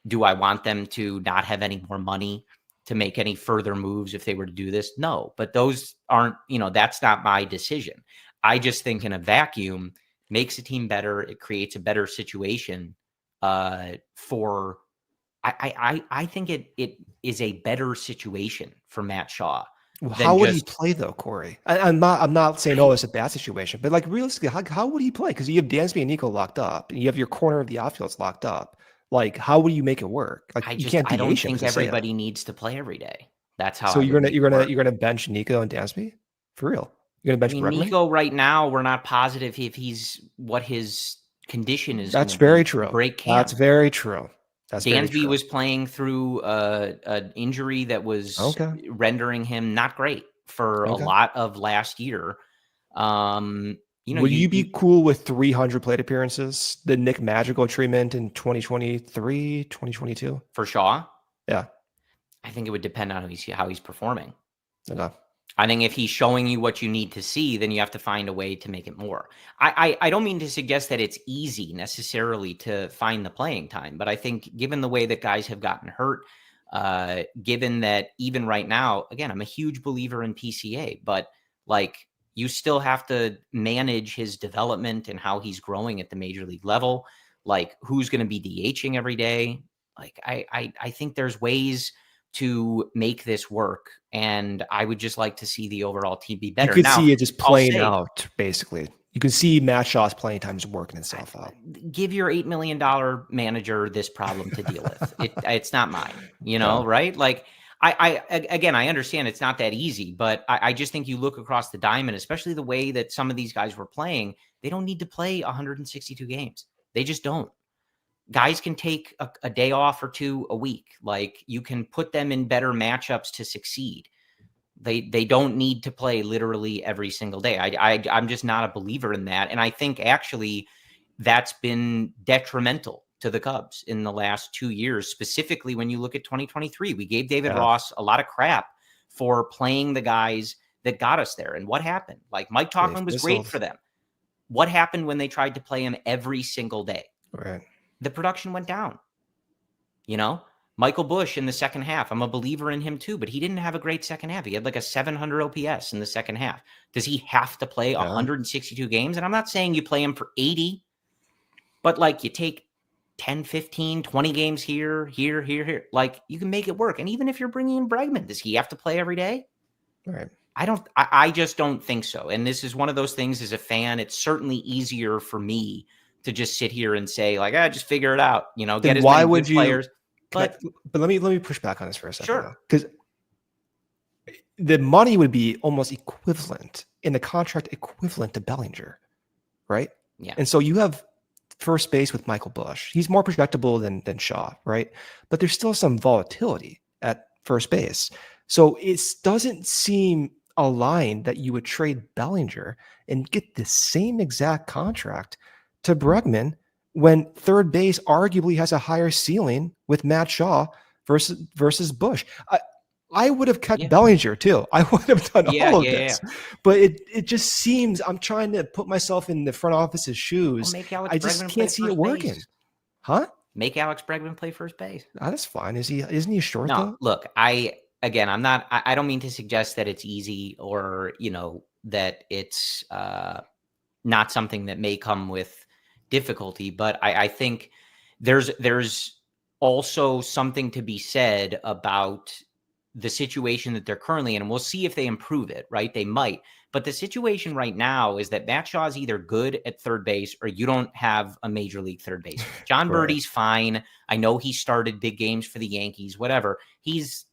Do I want them to not have any more money to make any further moves if they were to do this? No, but those aren't, that's not my decision. I just think in a vacuum makes a team better. It creates a better situation I think it is a better situation for Matt Shaw.
Well, how would he play though, Corey? I'm not saying, it's a bad situation, but realistically, how would he play? Because you have Dansby and Nico locked up and you have your corner of the outfields locked up. How would you make it work?
I don't think everybody needs to play every day. That's how.
So you're gonna bench Nico and Dansby for real? You're gonna bench Bregman?
Nico right now. We're not positive if he's what his condition is.
That's very true.
Break camp.
That's very true.
Dansby was playing through an injury that was rendering him not great for a lot of last year.
Would you be cool with 300 plate appearances, the Nick Magical treatment in 2023, 2022?
For Shaw?
Yeah.
I think it would depend on how he's performing.
Okay.
I think if he's showing you what you need to see, then you have to find a way to make it more. I don't mean to suggest that it's easy necessarily to find the playing time, but I think given the way that guys have gotten hurt, given that even right now, again, I'm a huge believer in PCA, but like you still have to manage his development and how he's growing at the major league level. Like who's going to be DHing every day? Like I think there's ways to make this work, and I would just like to see the overall team be better.
You could
Now,
see it just
I'll
playing
say,
out, basically. You can see Matt Shaw's playing times working itself out.
give your $8 million manager this problem to deal with. It's not mine, right? Like again, I understand it's not that easy, but I just think you look across the diamond, especially the way that some of these guys were playing, they don't need to play 162 games. They just don't. Guys can take a day off or two a week. Like you can put them in better matchups to succeed. They don't need to play literally every single day. I'm just not a believer in that. And I think actually that's been detrimental to the Cubs in the last 2 years, specifically when you look at 2023. We gave David Ross a lot of crap for playing the guys that got us there. And what happened? Like Mike Tauchman was great for them. What happened when they tried to play him every single day?
Right.
The production went down. Michael Busch in the second half, I'm a believer in him too, but he didn't have a great second half. He had like a 700 OPS in the second half. Does he have to play 162 games? And I'm not saying you play him for 80, but like you take 10, 15, 20 games here. Like you can make it work. And even if you're bringing in Bregman, does he have to play every day?
Right.
I just don't think so. And this is one of those things as a fan, it's certainly easier for me to just sit here and say like, just figure it out, get as
why
many
would
good players.
But let me push back on this for a second.
Sure.
Because the money would be almost equivalent in the contract equivalent to Bellinger, right?
Yeah.
And so you have first base with Michael Busch. He's more projectable than Shaw, right? But there's still some volatility at first base. So it doesn't seem aligned that you would trade Bellinger and get the same exact contract to Bregman when third base arguably has a higher ceiling with Matt Shaw versus Busch. I would have kept Bellinger too. I would have done all of this. Yeah. But it just seems, I'm trying to put myself in the front office's shoes. I just can't see it working.
Base.
Huh?
Make Alex Bregman play first base.
That's fine. Isn't he short though?
Look, I don't mean to suggest that it's easy or, that it's not something that may come with difficulty, but I think there's also something to be said about the situation that they're currently in, and we'll see if they improve it, right? They might, but the situation right now is that Matt Shaw is either good at third base or you don't have a major league third base. John Birdie's fine. I know he started big games for the Yankees, whatever. He's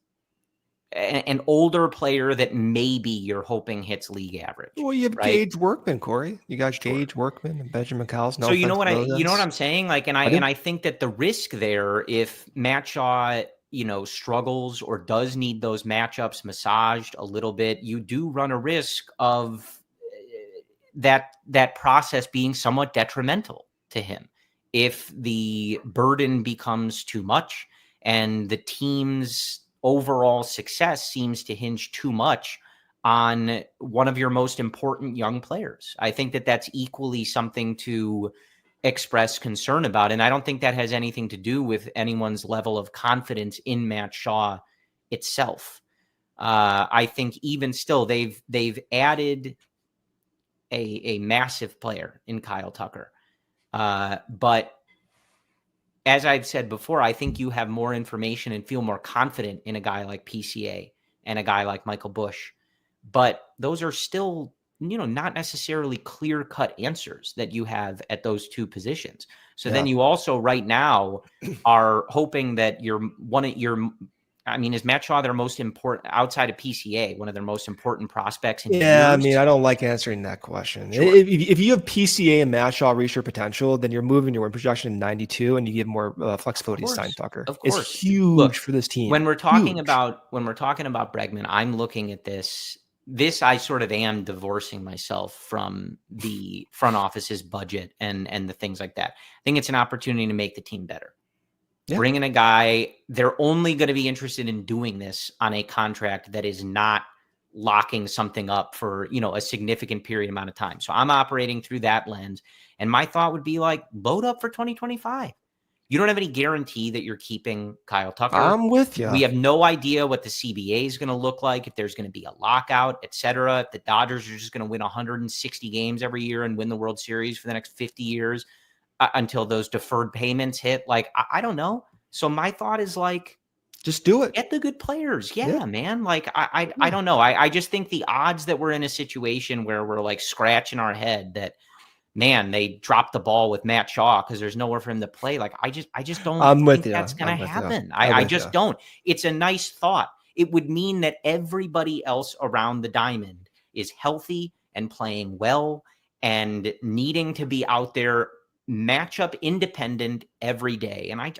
an older player that maybe you're hoping hits league average.
Well, you have Gage Workman, Corey. You got Gage Workman and Benjamin Cowles.
So you know what I'm saying? Like, and I think that the risk there, if Matt Shaw, struggles or does need those matchups massaged a little bit, you do run a risk of that process being somewhat detrimental to him. If the burden becomes too much and the team's overall success seems to hinge too much on one of your most important young players. I think that that's equally something to express concern about. And I don't think that has anything to do with anyone's level of confidence in Matt Shaw itself. I think even still, they've added a massive player in Kyle Tucker. But as I've said before, I think you have more information and feel more confident in a guy like PCA and a guy like Michael Busch. But those are still, not necessarily clear-cut answers that you have at those two positions. So then you also right now are hoping that is Matt Shaw their most important, outside of PCA, one of their most important prospects in years?
I don't like answering that question. Sure. If you have PCA and Matt Shaw reach their potential, then you're moving your win projection to 92 and you give more flexibility to Stein Tucker.
Of course.
It's huge for this team.
When we're talking about Bregman, I'm looking at this. I sort of am divorcing myself from the front office's budget and the things like that. I think it's an opportunity to make the team better. Yeah. Bring in a guy, they're only going to be interested in doing this on a contract that is not locking something up for, a significant period amount of time. So I'm operating through that lens. And my thought would be like, load up for 2025. You don't have any guarantee that you're keeping Kyle Tucker.
I'm with you.
We have no idea what the CBA is going to look like, if there's going to be a lockout, et cetera. If the Dodgers are just going to win 160 games every year and win the World Series for the next 50 years until those deferred payments hit. Like, I don't know. So my thought is like,
just do it.
Get the good players. Yeah. Man. Like, I don't know. I just think the odds that we're in a situation where we're like scratching our head that, man, they dropped the ball with Matt Shaw because there's nowhere for him to play. Like, I just don't think that's going to happen. I just don't. It's a nice thought. It would mean that everybody else around the diamond is healthy and playing well and needing to be out there matchup independent every day. And I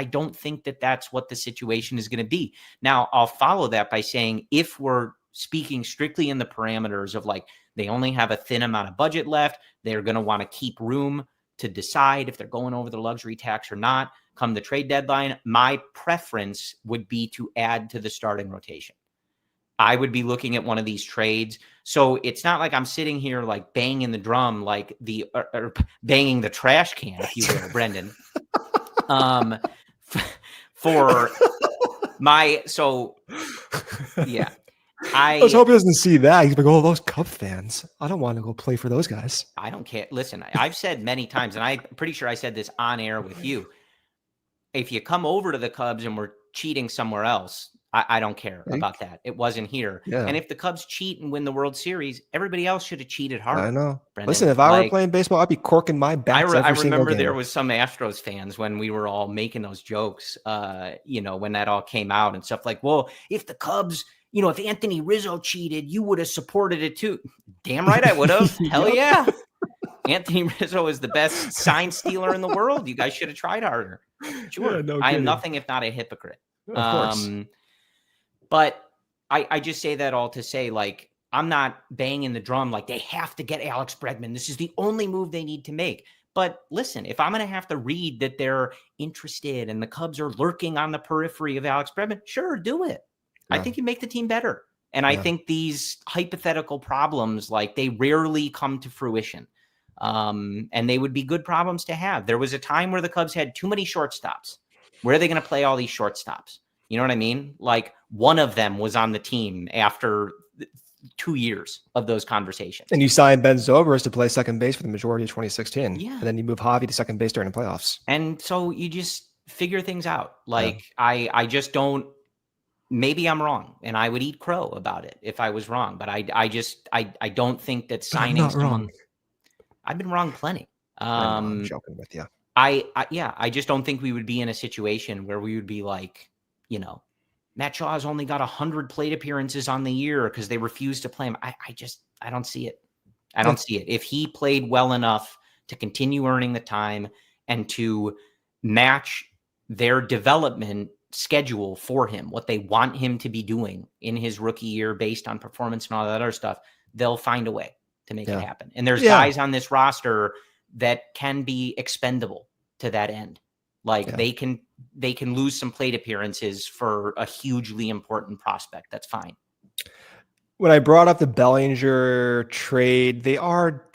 don't think that that's what the situation is going to be. Now, I'll follow that by saying, if we're speaking strictly in the parameters of like, they only have a thin amount of budget left, they're going to want to keep room to decide if they're going over the luxury tax or not come the trade deadline. My preference would be to add to the starting rotation. I would be looking at one of these trades. So it's not like I'm sitting here like banging the drum, like or banging the trash can, if you will, Brendan. For my, yeah. I
was hoping he doesn't see that. He's like, oh, those Cub fans. I don't want to go play for those guys.
I don't care. Listen, I've said many times, and I'm pretty sure I said this on air with you. If you come over to the Cubs and we're cheating somewhere else, I don't care about that. It wasn't here. Yeah. And if the Cubs cheat and win the World Series, everybody else should have cheated hard.
I know. Brendan. Listen, if I were playing baseball, I'd be corking my bats
I remember there was some Astros fans when we were all making those jokes, when that all came out and stuff like, well, if the Cubs, if Anthony Rizzo cheated, you would have supported it too. Damn right I would have. Hell yeah. Anthony Rizzo is the best sign stealer in the world. You guys should have tried harder. Sure. Yeah, no I am nothing if not a hypocrite.
Of course.
But I just say that all to say, like, I'm not banging the drum like they have to get Alex Bregman. This is the only move they need to make. But listen, if I'm going to have to read that they're interested and the Cubs are lurking on the periphery of Alex Bregman, sure, do it. Yeah. I think you make the team better. And I think these hypothetical problems, like, they rarely come to fruition. And they would be good problems to have. There was a time where the Cubs had too many shortstops. Where are they going to play all these shortstops? You know what I mean? Like, one of them was on the team after 2 years of those conversations.
And you signed Ben Zobrist to play second base for the majority of 2016. Yeah. And then you move Javi to second base during the playoffs.
And so you just figure things out. Like, I just don't, maybe I'm wrong, and I would eat crow about it if I was wrong. But I don't think that signing someone, I've been wrong plenty.
I'm joking with you.
I just don't think we would be in a situation where we would be like, Matt Shaw has only got 100 plate appearances on the year because they refuse to play him. I don't see it. I don't see it. If he played well enough to continue earning the time and to match their development schedule for him, what they want him to be doing in his rookie year based on performance and all that other stuff, they'll find a way to make it happen. And there's guys on this roster that can be expendable to that end. Like, they can lose some plate appearances for a hugely important prospect. That's fine.
When I brought up the Bellinger trade, they are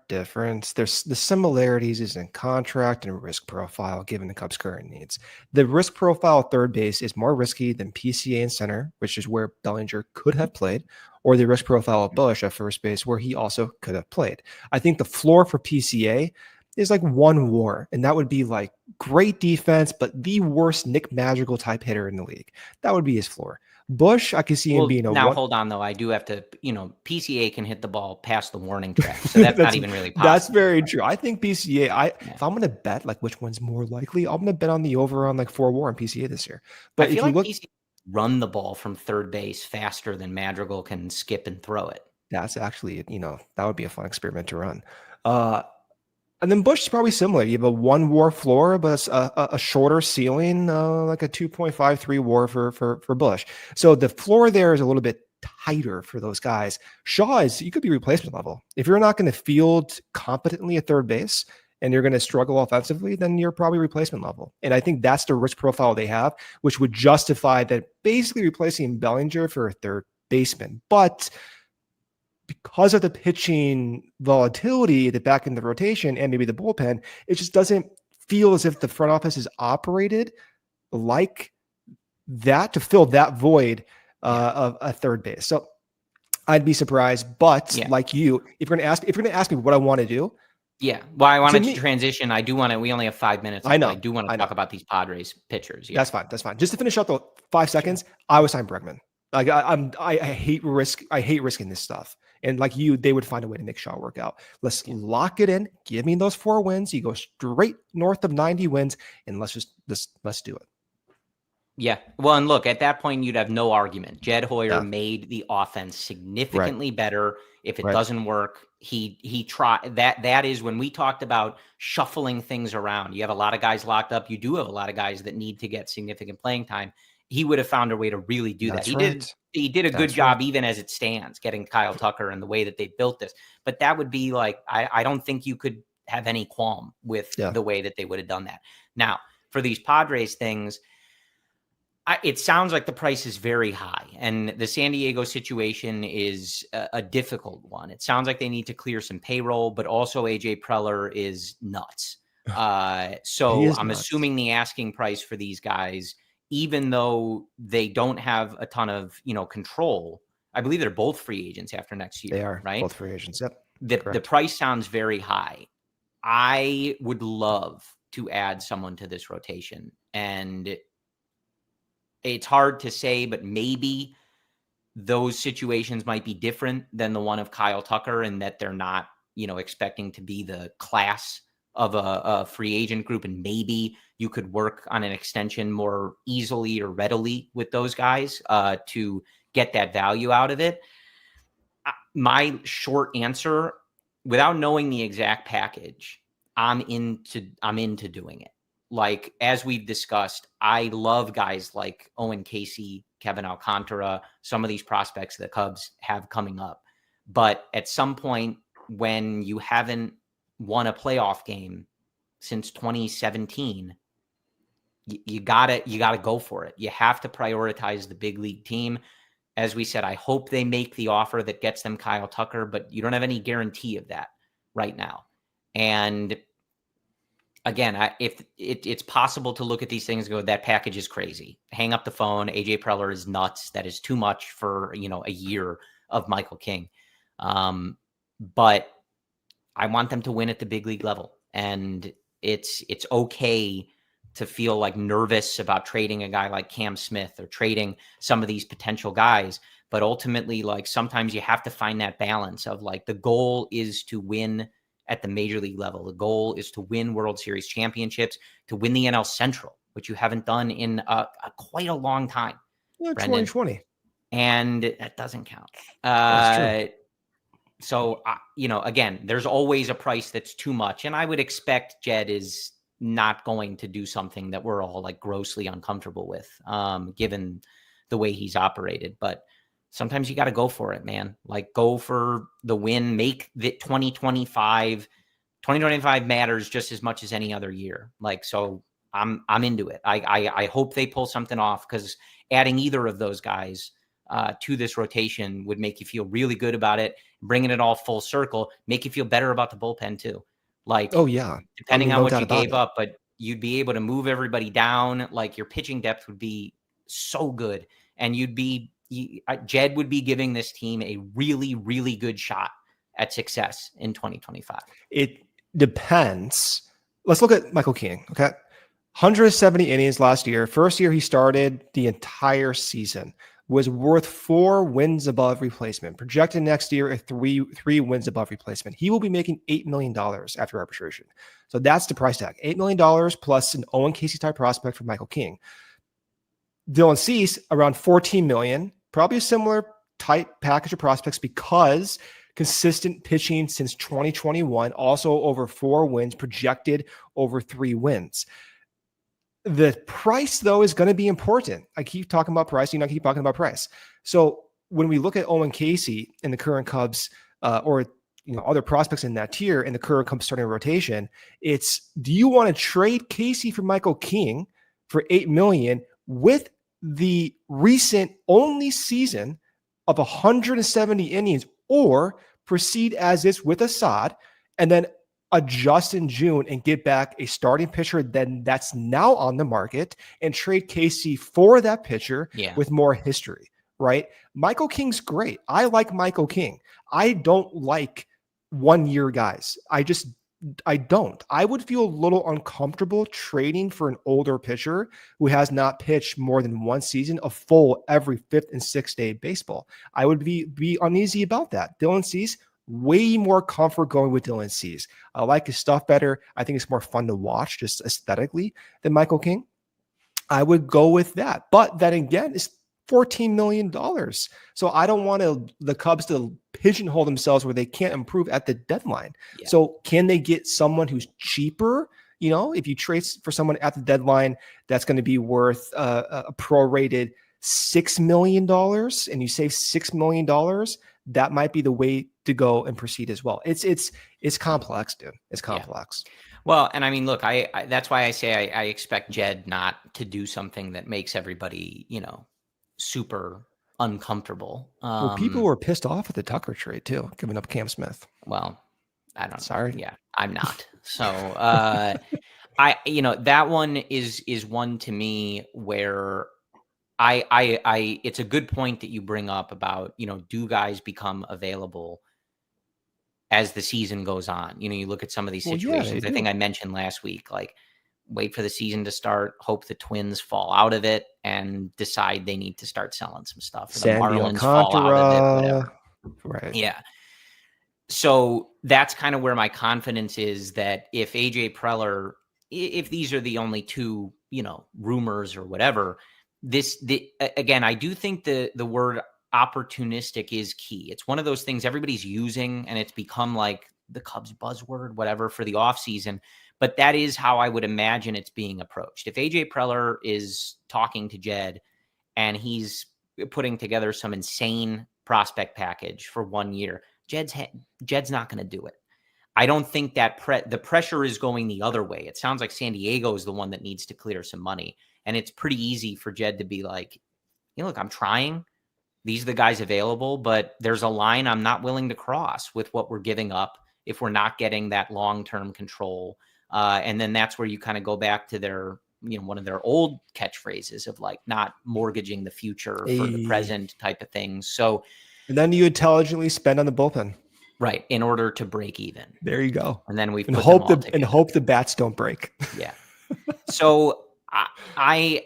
different. There's the similarities is in contract and risk profile given the Cubs' current needs. The risk profile at third base is more risky than PCA and center, which is where Bellinger could have played, or the risk profile of Bush at first base, where he also could have played. I think the floor for PCA is like one WAR, and that would be like great defense, but the worst Nick Madrigal type hitter in the league. That would be his floor. Bush, I can see him being a
now. Hold on, though. I do have to, PCA can hit the ball past the warning track, so that's not even really possible.
That's very true. I think PCA. If I'm going to bet like which one's more likely, I'm going to bet on the over on like 4 WAR in PCA this year. But
I feel like PCA run the ball from third base faster than Madrigal can skip and throw it.
That's actually, that would be a fun experiment to run. And then Bush is probably similar. You have a 1 WAR floor, but a shorter ceiling, like a 2.53 WAR for Bush. So the floor there is a little bit tighter for those guys. Shaw you could be replacement level. If you're not going to field competently at third base and you're going to struggle offensively, then you're probably replacement level. And I think that's the risk profile they have, which would justify that basically replacing Bellinger for a third baseman. But because of the pitching volatility at the back end of the rotation and maybe the bullpen, it just doesn't feel as if the front office is operated like that to fill that void of a third base. So I'd be surprised, but like you, if you're going to ask me what I want to do.
Yeah. Well, I wanted to transition. I do want to, we only have 5 minutes.
I know.
I do want to talk about these Padres pitchers. Yeah.
That's fine. That's fine. Just to finish up the 5 seconds, I would sign Bregman. Like I hate risk. I hate risking this stuff. And like you, they would find a way to make Shaw work out. Let's lock it in. Give me those 4 wins. You go straight north of 90 wins, and let's do it.
Yeah. Well, and look, at that point, you'd have no argument. Jed Hoyer made the offense significantly better. If it doesn't work, he tried. That is when we talked about shuffling things around. You have a lot of guys locked up. You do have a lot of guys that need to get significant playing time. He would have found a way to really do that. He did a good job, even as it stands, getting Kyle Tucker and the way that they built this. But that would be like, I don't think you could have any qualm with the way that they would have done that. Now, for these Padres things, it sounds like the price is very high, and the San Diego situation is a difficult one. It sounds like they need to clear some payroll, but also AJ Preller is nuts. So I'm assuming the asking price for these guys, even though they don't have a ton of, control, I believe they're both free agents after next year.
They are
right?
Both free agents. Yep.
The price sounds very high. I would love to add someone to this rotation, and it's hard to say, but maybe those situations might be different than the one of Kyle Tucker, and that they're not, expecting to be the class of a free agent group. And maybe you could work on an extension more easily or readily with those guys to get that value out of it. My short answer, without knowing the exact package, I'm into doing it. Like, as we've discussed, I love guys like Owen Casey, Kevin Alcantara, some of these prospects the Cubs have coming up. But at some point, when you haven't won a playoff game since 2017, you gotta go for it. You have to prioritize the big league team. As we said, I hope they make the offer that gets them Kyle Tucker, but you don't have any guarantee of that right now. And again, if it's possible to look at these things and go, that package is crazy. Hang up the phone. AJ Preller is nuts. That is too much for, a year of Michael King. But I want them to win at the big league level. And it's okay to feel like nervous about trading a guy like Cam Smith or trading some of these potential guys. But ultimately, like, sometimes you have to find that balance of, like, the goal is to win at the major league level. The goal is to win World Series championships, to win the NL Central, which you haven't done in quite a long time.
Yeah, 2020.
And that doesn't count.
That's true.
So, again, there's always a price that's too much. And I would expect Jed is not going to do something that we're all, like, grossly uncomfortable with, given the way he's operated. But sometimes you got to go for it, man. Like, go for the win, make the 2025 matters just as much as any other year. Like, so I'm into it. I hope they pull something off, because adding either of those guys to this rotation would make you feel really good about it, bringing it all full circle, make you feel better about the bullpen too. Like,
oh yeah,
depending on what you gave up, but you'd be able to move everybody down. Like, your pitching depth would be so good, and Jed would be giving this team a really, really good shot at success in 2025.
It depends. Let's look at Michael King. Okay. 170 innings last year. First year he started the entire season, was worth 4 wins above replacement. Projected next year at 3 wins above replacement. He will be making $8 million after arbitration. So that's the price tag. $8 million plus an Owen Casey type prospect for Michael King. Dylan Cease around $14 million, probably a similar type package of prospects, because consistent pitching since 2021, also over 4 wins, projected over 3 wins. The price, though, is going to be important. I keep talking about price. I keep talking about price. So when we look at Owen Casey in the current Cubs, or other prospects in that tier in the current Cubs starting rotation, it's, do you want to trade Casey for Michael King for $8 million with the recent only season of 170 innings, or proceed as is with Assad and then adjust in June and get back a starting pitcher then that's now on the market and trade Casey for that pitcher with more history, right? Michael King's great. I like Michael King. I don't like 1 year guys. I don't. I would feel a little uncomfortable trading for an older pitcher who has not pitched more than one season, a full every fifth and sixth day of baseball. I would be uneasy about that. Dylan Cease, way more comfort going with Dylan Cease. I like his stuff better. I think it's more fun to watch just aesthetically than Michael King. I would go with that. But then again, it's $14 million. So I don't want the Cubs to pigeonhole themselves where they can't improve at the deadline. Yeah. So can they get someone who's cheaper? You know, if you trade for someone at the deadline, that's going to be worth a prorated $6 million and you save $6 million, that might be the way to go and proceed as well. It's complex, dude. It's complex.
Yeah. Well, and I mean, look, I that's why I say I expect Jed not to do something that makes everybody, super uncomfortable.
Well, people were pissed off at the Tucker trade too, giving up Cam Smith.
Well, I don't.
Sorry.
Yeah, I'm not. So, that one is one to me where I it's a good point that you bring up about, do guys become available as the season goes on? You look at some of these situations. I think I mentioned last week, like, wait for the season to start, hope the Twins fall out of it and decide they need to start selling some stuff. The Marlins fall out of it, whatever.
Right.
Yeah. So that's kind of where my confidence is that if AJ Preller, if these are the only two, rumors or whatever, again, I do think the word opportunistic is key. It's one of those things everybody's using and it's become like the Cubs buzzword, whatever, for the offseason. But that is how I would imagine it's being approached. If AJ Preller is talking to Jed and he's putting together some insane prospect package for 1 year, Jed's not going to do it. I don't think that the pressure is going the other way. It sounds like San Diego is the one that needs to clear some money. And it's pretty easy for Jed to be like, look, I'm trying. These are the guys available, but there's a line I'm not willing to cross with what we're giving up if we're not getting that long-term control. And then that's where you kind of go back to their, one of their old catchphrases of like not mortgaging the future for the present type of things. So,
and then you intelligently spend on the bullpen,
right, in order to break even.
There you go.
And then we
hope the bats don't break.
Yeah. So I'm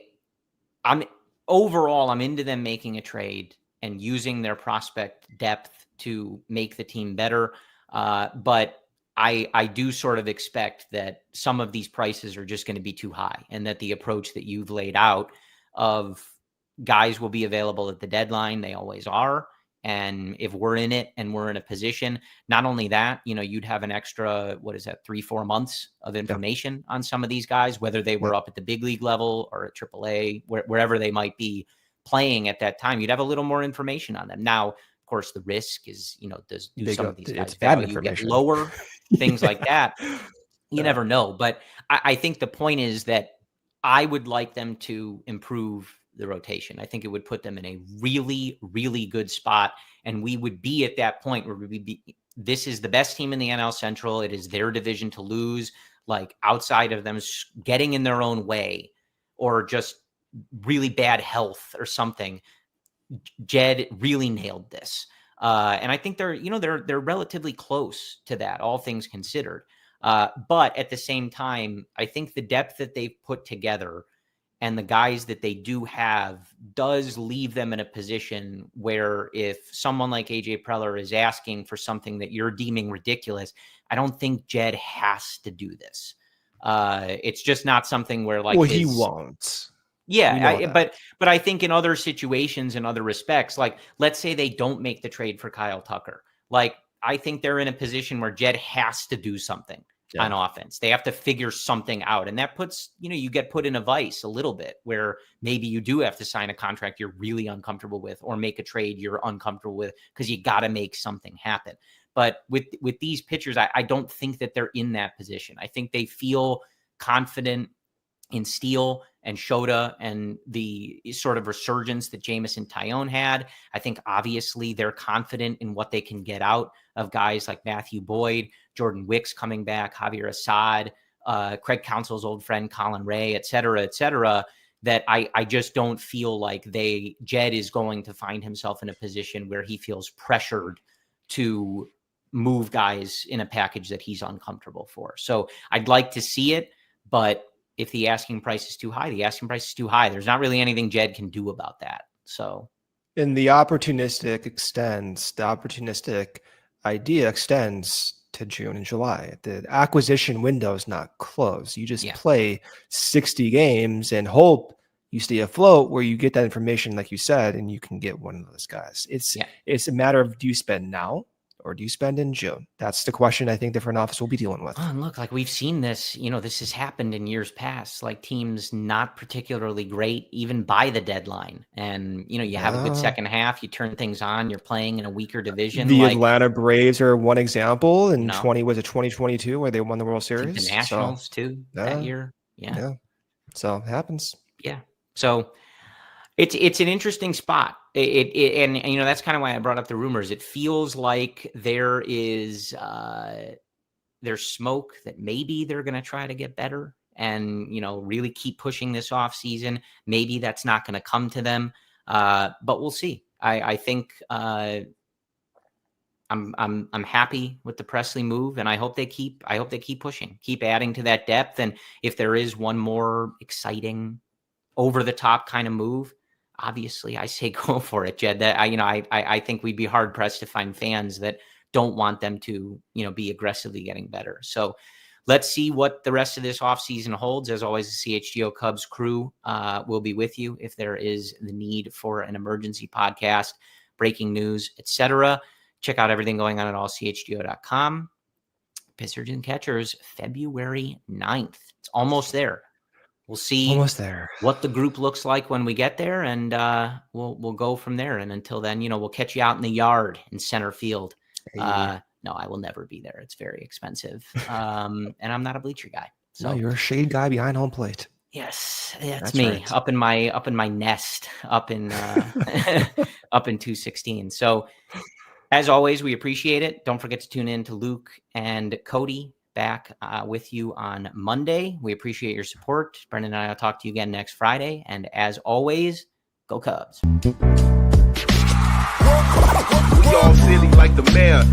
overall, I'm into them making a trade and using their prospect depth to make the team better. But I do sort of expect that some of these prices are just going to be too high and that the approach that you've laid out of guys will be available at the deadline. They always are. And if we're in it and we're in a position, not only that, you'd have an extra, 3-4 months of information on some of these guys, whether they were up at the big league level or at AAA, wherever they might be playing at that time. You'd have a little more information on them. Now, of course, the risk is, do some of these guys value get lower, things like that? You never know. But I think the point is that I would like them to improve the rotation. I think it would put them in a really, really good spot. And we would be at that point where this is the best team in the NL Central. It is their division to lose, like outside of them getting in their own way or just really bad health or something. Jed really nailed this. And I think they're relatively close to that, all things considered. But at the same time, I think the depth that they've put together and the guys that they do have does leave them in a position where if someone like AJ Preller is asking for something that you're deeming ridiculous, I don't think Jed has to do this. It's just not something where
he won't.
Yeah, but I think in other situations, in other respects, like let's say they don't make the trade for Kyle Tucker. Like I think they're in a position where Jed has to do something on offense. They have to figure something out. And that puts, you get put in a vice a little bit where maybe you do have to sign a contract you're really uncomfortable with or make a trade you're uncomfortable with because you got to make something happen. But with these pitchers, I don't think that they're in that position. I think they feel confident in Steele and Shota and the sort of resurgence that Jameson Tyone had. I think obviously they're confident in what they can get out of guys like Matthew Boyd, Jordan Wicks coming back, Javier Assad, Craig Counsell's old friend Colin Ray, et cetera, that I just don't feel like Jed is going to find himself in a position where he feels pressured to move guys in a package that he's uncomfortable for. So I'd like to see it, but if the asking price is too high, the asking price is too high. There's not really anything Jed can do about that. So,
and the opportunistic idea extends to June and July. The acquisition window is not closed. You just play 60 games and hope you stay afloat where you get that information, like you said, and you can get one of those guys. It's a matter of, do you spend now or do you spend in June? That's the question I think the front office will be dealing with.
Oh, and look, like we've seen this, this has happened in years past, like teams not particularly great, even by the deadline. And, you have a good second half, you turn things on, you're playing in a weaker division.
The Atlanta Braves are one example, and 2022 where they won the World Series.
The Nationals too that year. Yeah.
So it happens.
Yeah. So it's an interesting spot. And that's kind of why I brought up the rumors. It feels like there's smoke that maybe they're going to try to get better and, really keep pushing this off season. Maybe that's not going to come to them. But we'll see. I think I'm happy with the Presley move, and I hope they keep pushing, keep adding to that depth. And if there is one more exciting over the top kind of move, obviously I say go for it, Jed. That I think we'd be hard pressed to find fans that don't want them to, be aggressively getting better. So let's see what the rest of this offseason holds. As always, the CHGO Cubs crew will be with you if there is the need for an emergency podcast, breaking news, etc. Check out everything going on at allchgo.com. Pitchers and Catchers, February 9th. It's almost there. We'll see what the group looks like when we get there, and we'll go from there. And until then, we'll catch you out in the yard in center field. No, I will never be there. It's very expensive, and I'm not a bleacher guy. So
you're a shade guy behind home plate.
Yes, that's me. Right. Up in my nest, up in 216. So, as always, we appreciate it. Don't forget to tune in to Luke and Cody. Back with you on Monday. We appreciate your support. Brendan and I will talk to you again next Friday. And as always, go Cubs.
We all silly like the mayor.